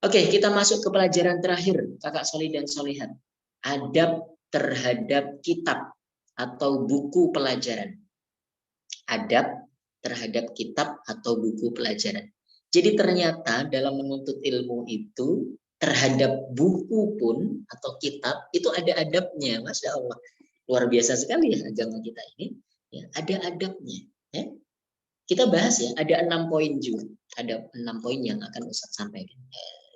Oke, kita masuk ke pelajaran terakhir. Kakak Solih dan Solihat. Adab terhadap kitab atau buku pelajaran. Adab terhadap kitab atau buku pelajaran. Jadi ternyata dalam menuntut ilmu itu terhadap buku pun atau kitab itu ada adabnya. Masya Allah. Luar biasa sekali ya agama kita ini. Ya, ada adabnya. Ya. Kita bahas ya, ada 6 poin juga. Ada 6 poin yang akan Ustadz sampaikan.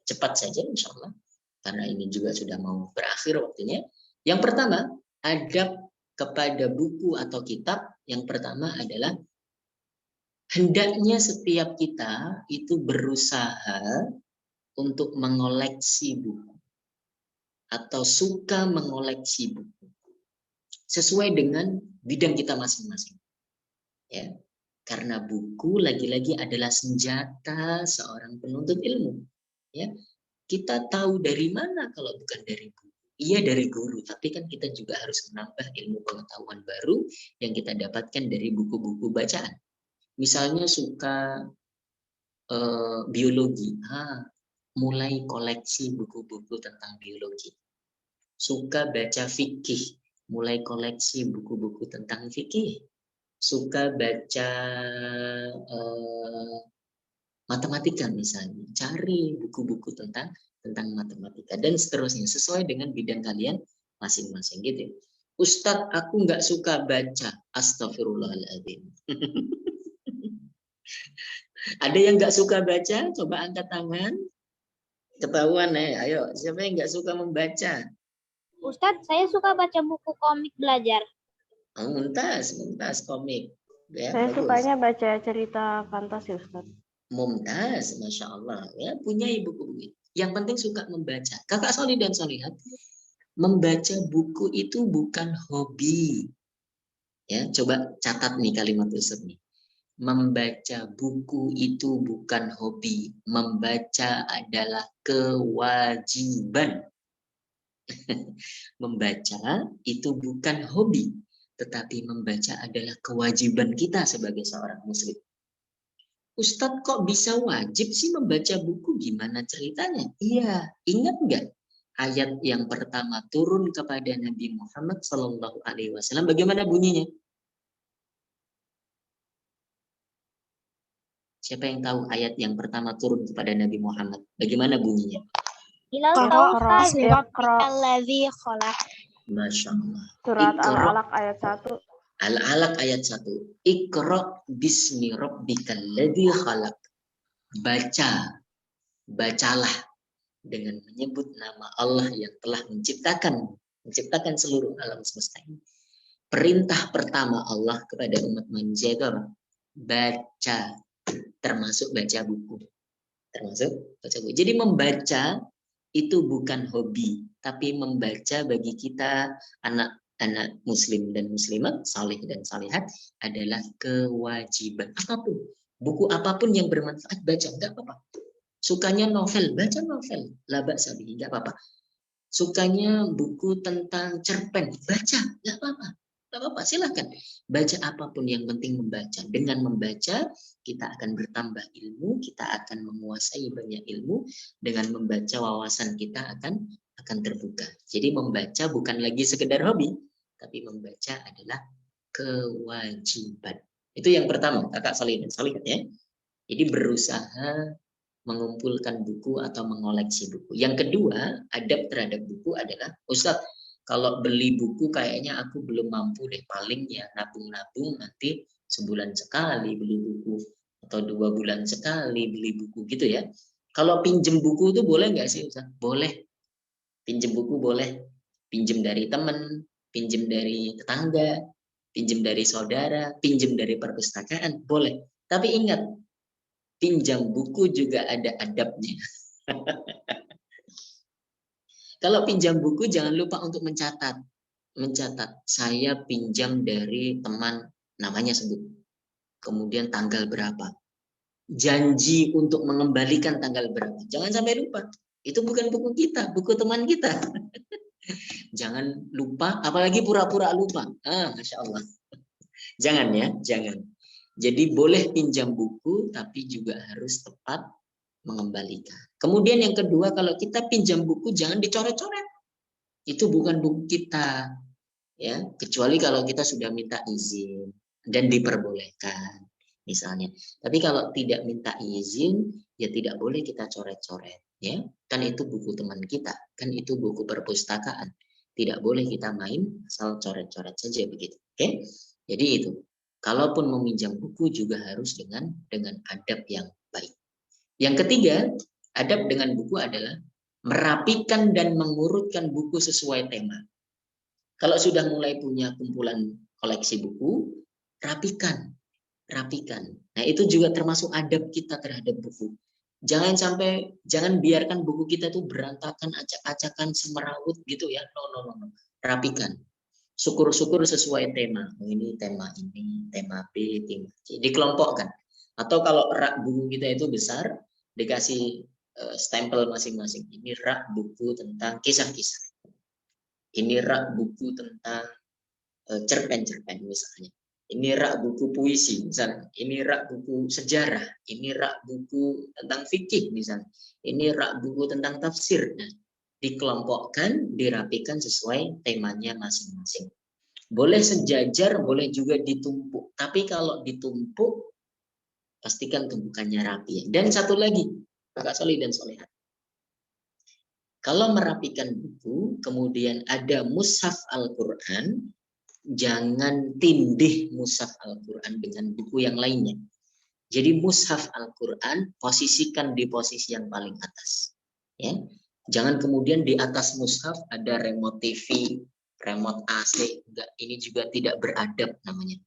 Cepat saja insya Allah. Karena ini juga sudah mau berakhir waktunya. Yang pertama, adab kepada buku atau kitab, yang pertama adalah hendaknya setiap kita itu berusaha untuk mengoleksi buku atau suka mengoleksi buku sesuai dengan bidang kita masing-masing. Ya, karena buku lagi-lagi adalah senjata seorang penuntut ilmu. Ya, kita tahu dari mana kalau bukan dari buku. Iya dari guru, tapi kan kita juga harus menambah ilmu pengetahuan baru yang kita dapatkan dari buku-buku bacaan. Misalnya suka biologi, mulai koleksi buku-buku tentang biologi. Suka baca fikih, mulai koleksi buku-buku tentang fikih. Suka baca matematika misalnya, cari buku-buku tentang matematika dan seterusnya sesuai dengan bidang kalian masing-masing gitu. Ustadz, aku nggak suka baca. Astagfirullahaladzim. Ada yang nggak suka baca? Coba angkat tangan. Ketahuan ya. Ayo, siapa yang nggak suka membaca? Ustadz, saya suka baca buku komik belajar. Mumtaz komik. Ya, Saya bagus. sukanya baca cerita fantasi, Ustaz. Mumtaz, Masya Allah. Ya, punya buku-buku. Yang penting suka membaca. Kakak Solih dan Solihat, membaca buku itu bukan hobi. Ya, coba catat nih kalimat Ustaz nih. Membaca buku itu bukan hobi. Membaca adalah kewajiban. Membaca itu bukan hobi, tetapi membaca adalah kewajiban kita sebagai seorang muslim. Ustadz, kok bisa wajib sih membaca buku? Gimana ceritanya? Iya, ingat nggak ayat yang pertama turun kepada Nabi Muhammad SAW? Bagaimana bunyinya? Siapa yang tahu ayat yang pertama turun kepada Nabi Muhammad? Bagaimana bunyinya? Hilal Iqra. tahu kan? Iqra. Rabbikal khalaq. Masya Allah. Surat Iqra. Al-Alaq ayat 1. Al-Alaq ayat 1. Iqra bismi rabbikal ladzi khalaq. Bacalah dengan menyebut nama Allah yang telah menciptakan seluruh alam semesta ini. Perintah pertama Allah kepada umat manusia itu apa? Baca, termasuk baca buku. Jadi membaca itu bukan hobi, tapi membaca bagi kita anak-anak muslim dan muslimat, salih dan salihat adalah kewajiban. Apapun, buku apapun yang bermanfaat baca, enggak apa-apa. Sukanya novel, baca novel, la ba'sa bihi, enggak apa-apa. Sukanya buku tentang cerpen, baca, enggak apa-apa. Enggak apa-apa, silakan. Baca apapun, yang penting membaca. Dengan membaca, kita akan bertambah ilmu, kita akan menguasai banyak ilmu. Dengan membaca, wawasan kita akan terbuka. Jadi membaca bukan lagi sekedar hobi, tapi membaca adalah kewajiban. Itu yang pertama, kakak salih dan salihat ya. Jadi berusaha mengumpulkan buku atau mengoleksi buku. Yang kedua, adab terhadap buku adalah, Ustadz, kalau beli buku kayaknya aku belum mampu deh, paling ya nabung-nabung nanti sebulan sekali beli buku atau 2 bulan sekali beli buku gitu ya. Kalau pinjem buku itu boleh nggak sih Ustadz? Boleh. Pinjem buku boleh. Pinjem dari teman, pinjem dari tetangga, pinjem dari saudara, pinjem dari perpustakaan, boleh. Tapi ingat, pinjam buku juga ada adabnya. Kalau pinjam buku jangan lupa untuk mencatat. Saya pinjam dari teman, namanya sebut. Kemudian tanggal berapa. Janji untuk mengembalikan tanggal berapa. Jangan sampai lupa. Itu bukan buku kita, buku teman kita. Jangan lupa, apalagi pura-pura lupa. Masya Allah. Jangan ya, jangan. Jadi boleh pinjam buku, tapi juga harus tepat mengembalikan. Kemudian yang kedua, kalau kita pinjam buku jangan dicoret-coret. Itu bukan buku kita. Ya, kecuali kalau kita sudah minta izin dan diperbolehkan misalnya. Tapi kalau tidak minta izin, ya tidak boleh kita coret-coret, ya. Kan itu buku teman kita, kan itu buku perpustakaan. Tidak boleh kita main asal coret-coret saja begitu. Oke? Jadi itu. Kalaupun meminjam buku juga harus dengan adab yang baik. Yang ketiga, adab dengan buku adalah merapikan dan mengurutkan buku sesuai tema. Kalau sudah mulai punya kumpulan koleksi buku, rapikan. Nah, itu juga termasuk adab kita terhadap buku. Jangan biarkan buku kita itu berantakan, acak-acakan, semerawut gitu ya. No. Rapikan. Syukur-syukur sesuai tema. Ini tema ini, tema B, tema C. Dikelompokkan. Atau kalau rak buku kita itu besar, dikasih stempel masing-masing. Ini rak buku tentang kisah-kisah. Ini rak buku tentang cerpen-cerpen misalnya. Ini rak buku puisi misalnya. Ini rak buku sejarah. Ini rak buku tentang fikih misalnya. Ini rak buku tentang tafsir. Nah, dikelompokkan, dirapikan sesuai temanya masing-masing. Boleh sejajar, boleh juga ditumpuk. Tapi kalau ditumpuk, pastikan tumpukannya rapi. Dan satu lagi, kakak solih dan solehat. Kalau merapikan buku, kemudian ada mushaf Al-Quran, jangan tindih mushaf Al-Quran dengan buku yang lainnya. Jadi mushaf Al-Quran posisikan di posisi yang paling atas. Ya. Jangan kemudian di atas mushaf ada remote TV, remote AC. Enggak, ini juga tidak beradab namanya.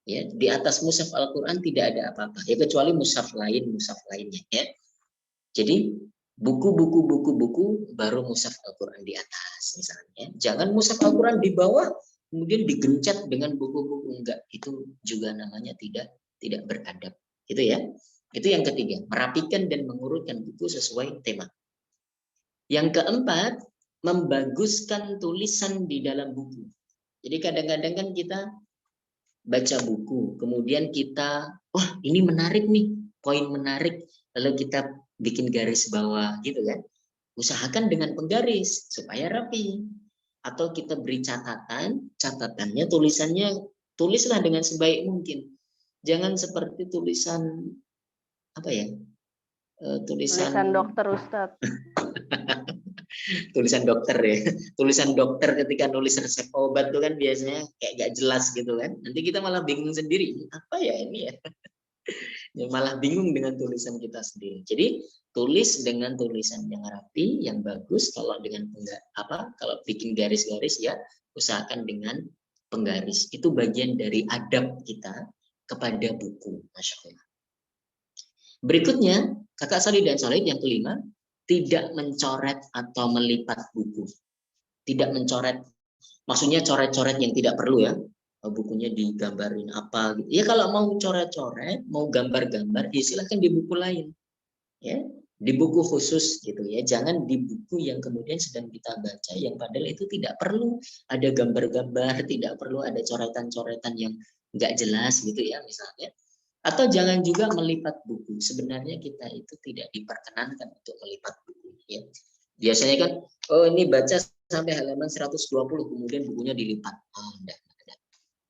Ya, di atas mushaf Al-Quran tidak ada apa-apa. Ya, kecuali mushaf lainnya. Ya. Jadi buku baru mushaf Al-Quran di atas misalnya. Jangan mushaf Al-Quran di bawah kemudian digencet dengan buku-buku, enggak. Itu juga namanya tidak tidak beradab. Gitu ya. Itu yang ketiga, merapikan dan mengurutkan buku sesuai tema. Yang keempat, membaguskan tulisan di dalam buku. Jadi kadang-kadang kan kita baca buku, kemudian kita, wah ini menarik nih, poin menarik, lalu kita bikin garis bawah gitu kan. Usahakan dengan penggaris supaya rapi. Atau kita beri catatan, catatannya, tulisannya, tulislah dengan sebaik mungkin. Jangan seperti tulisan, apa ya, Tulisan dokter Ustadz. tulisan dokter ya. Tulisan dokter ketika nulis resep obat itu kan biasanya kayak gak jelas gitu kan. Nanti kita malah bingung sendiri, apa ya ini ya. Ya, malah bingung dengan tulisan kita sendiri. Jadi tulis dengan tulisan yang rapi, yang bagus. Kalau dengan kalau bikin garis-garis ya usahakan dengan penggaris. Itu bagian dari adab kita kepada buku. Masya Allah. Berikutnya, kakak Salih dan Solid yang kelima, tidak mencoret atau melipat buku. Tidak mencoret, maksudnya coret-coret yang tidak perlu ya. Bukunya digambarin apa gitu. Ya kalau mau coret-coret, mau gambar-gambar, ya silahkan di buku lain. Ya, di buku khusus gitu ya. Jangan di buku yang kemudian sedang kita baca yang padahal itu tidak perlu ada gambar-gambar, tidak perlu ada coretan-coretan yang nggak jelas gitu ya misalnya. Atau jangan juga melipat buku. Sebenarnya kita itu tidak diperkenankan untuk melipat buku ya. Biasanya kan, oh ini baca sampai halaman 120 kemudian bukunya dilipat. Oh, enggak.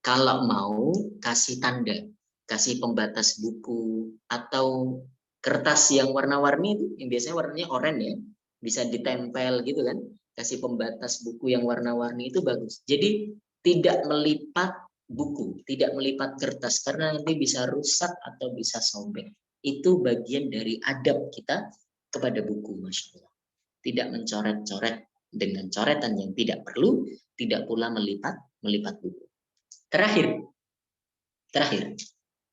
Kalau mau kasih tanda, kasih pembatas buku atau kertas yang warna-warni itu, yang biasanya warnanya oranye ya, bisa ditempel gitu kan, kasih pembatas buku yang warna-warni itu bagus. Jadi tidak melipat buku, tidak melipat kertas karena nanti bisa rusak atau bisa sobek. Itu bagian dari adab kita kepada buku, Masya Allah. Tidak mencoret-coret dengan coretan yang tidak perlu, tidak pula melipat buku. Terakhir,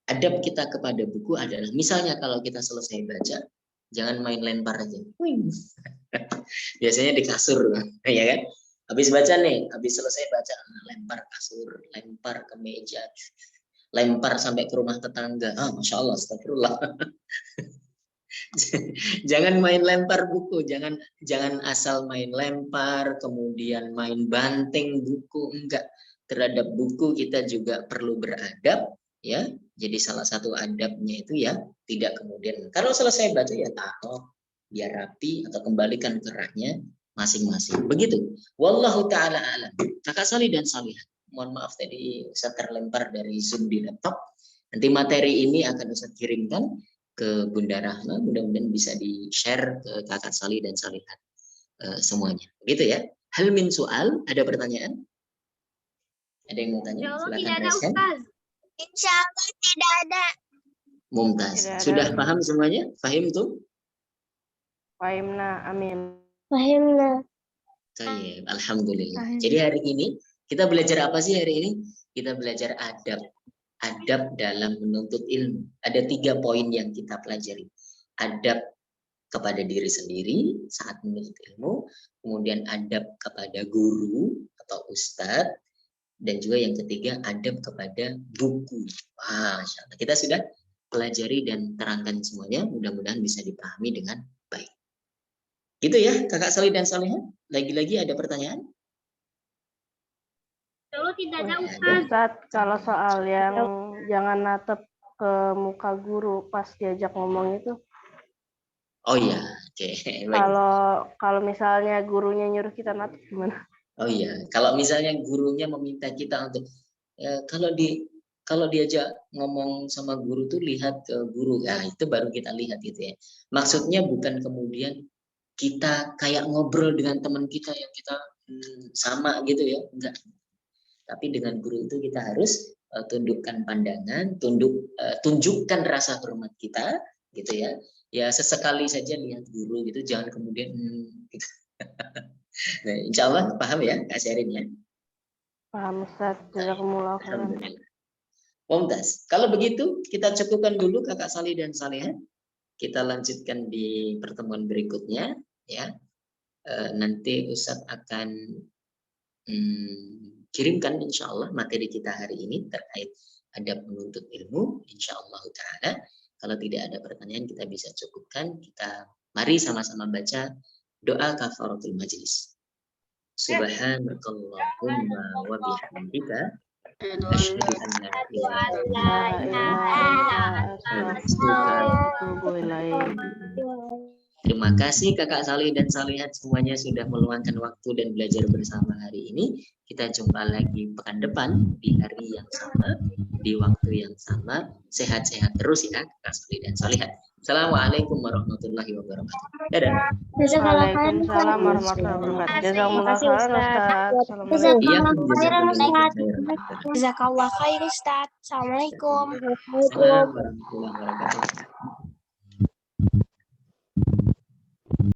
adab kita kepada buku adalah, misalnya kalau kita selesai baca, jangan main lempar aja. Biasanya di kasur, ya kan? Habis baca nih, habis selesai baca, lempar kasur, lempar ke meja, lempar sampai ke rumah tetangga. Masya Allah, astagfirullah. Jangan main lempar buku, jangan asal main lempar, kemudian main banting buku, enggak. Terhadap buku kita juga perlu beradab ya. Jadi salah satu adabnya itu ya tidak kemudian kalau selesai baca ya taruh biar rapi atau kembalikan ke raknya masing-masing. Begitu. Wallahu taala alam. Kakak Salih dan Salihah. Mohon maaf tadi saya terlempar dari Zoom di laptop. Nanti materi ini akan Ustaz kirimkan ke Bunda Rahma, mudah-mudahan bisa di-share ke kakak Salih dan Salihat semuanya. Begitu ya. Hal min soal, ada pertanyaan? Ada yang mau tanya? Silakan tidak ada, raise hand. Ustaz. Insya Allah tidak ada. Mumtaz. Tidak ada. Sudah paham semuanya? Fahim tuh? Fahimna, amin. Fahimna. Tayyib, alhamdulillah. Jadi hari ini kita belajar apa sih hari ini? Kita belajar adab. Adab dalam menuntut ilmu. Ada 3 poin yang kita pelajari. Adab kepada diri sendiri saat menuntut ilmu, kemudian adab kepada guru atau ustadz, dan juga yang ketiga adab kepada buku. Wah, kita sudah pelajari dan terangkan semuanya, mudah-mudahan bisa dipahami dengan baik. Gitu ya, kakak Salih dan Salihah. Lagi-lagi ada pertanyaan? Kalau tidak ada, Ustaz. Ustadz, kalau soal yang jangan natep ke muka guru pas diajak ngomong itu, Oh iya, oke. kalau misalnya gurunya nyuruh kita natep gimana? Oh iya, kalau misalnya gurunya meminta kita untuk kalau diajak ngomong sama guru tuh lihat ke guru, itu baru kita lihat gitu ya. Maksudnya bukan kemudian kita kayak ngobrol dengan teman kita yang kita sama gitu ya, enggak. Tapi dengan guru itu kita harus tundukkan pandangan, tunjukkan rasa hormat kita, gitu ya. Ya sesekali saja lihat guru gitu, jangan kemudian gitu. Nah, insya Allah paham ya Kak Sherin ya? Paham Ustaz, jazakumullah khairan. Alhamdulillah. Mumtaz. Kalau begitu kita cukupkan dulu Kakak Salih dan Salihah. Kita lanjutkan di pertemuan berikutnya ya. Nanti Ustadz akan kirimkan insya Allah materi kita hari ini terkait adab menuntut ilmu, insyaallah ta'ala. Kalau tidak ada pertanyaan kita bisa cukupkan. Kita mari sama-sama baca doa kafaratul majlis. Subhanakallahumma wa bihamdika asyhadu an la ilaha illa anta. Terima kasih Kakak Salih dan Salihat semuanya sudah meluangkan waktu dan belajar bersama hari ini. Kita jumpa lagi pekan depan di hari yang sama, di waktu yang sama. Sehat-sehat terus ya Kakak Salih dan Salihat. Assalamualaikum warahmatullahi wabarakatuh. Dadah. Waalaikumsalam warahmatullahi wabarakatuh. Jazakumullah khairan Ustaz. Jazakallah khair Ustaz. Assalamualaikum. Assalamualaikum warahmatullahi wabarakatuh.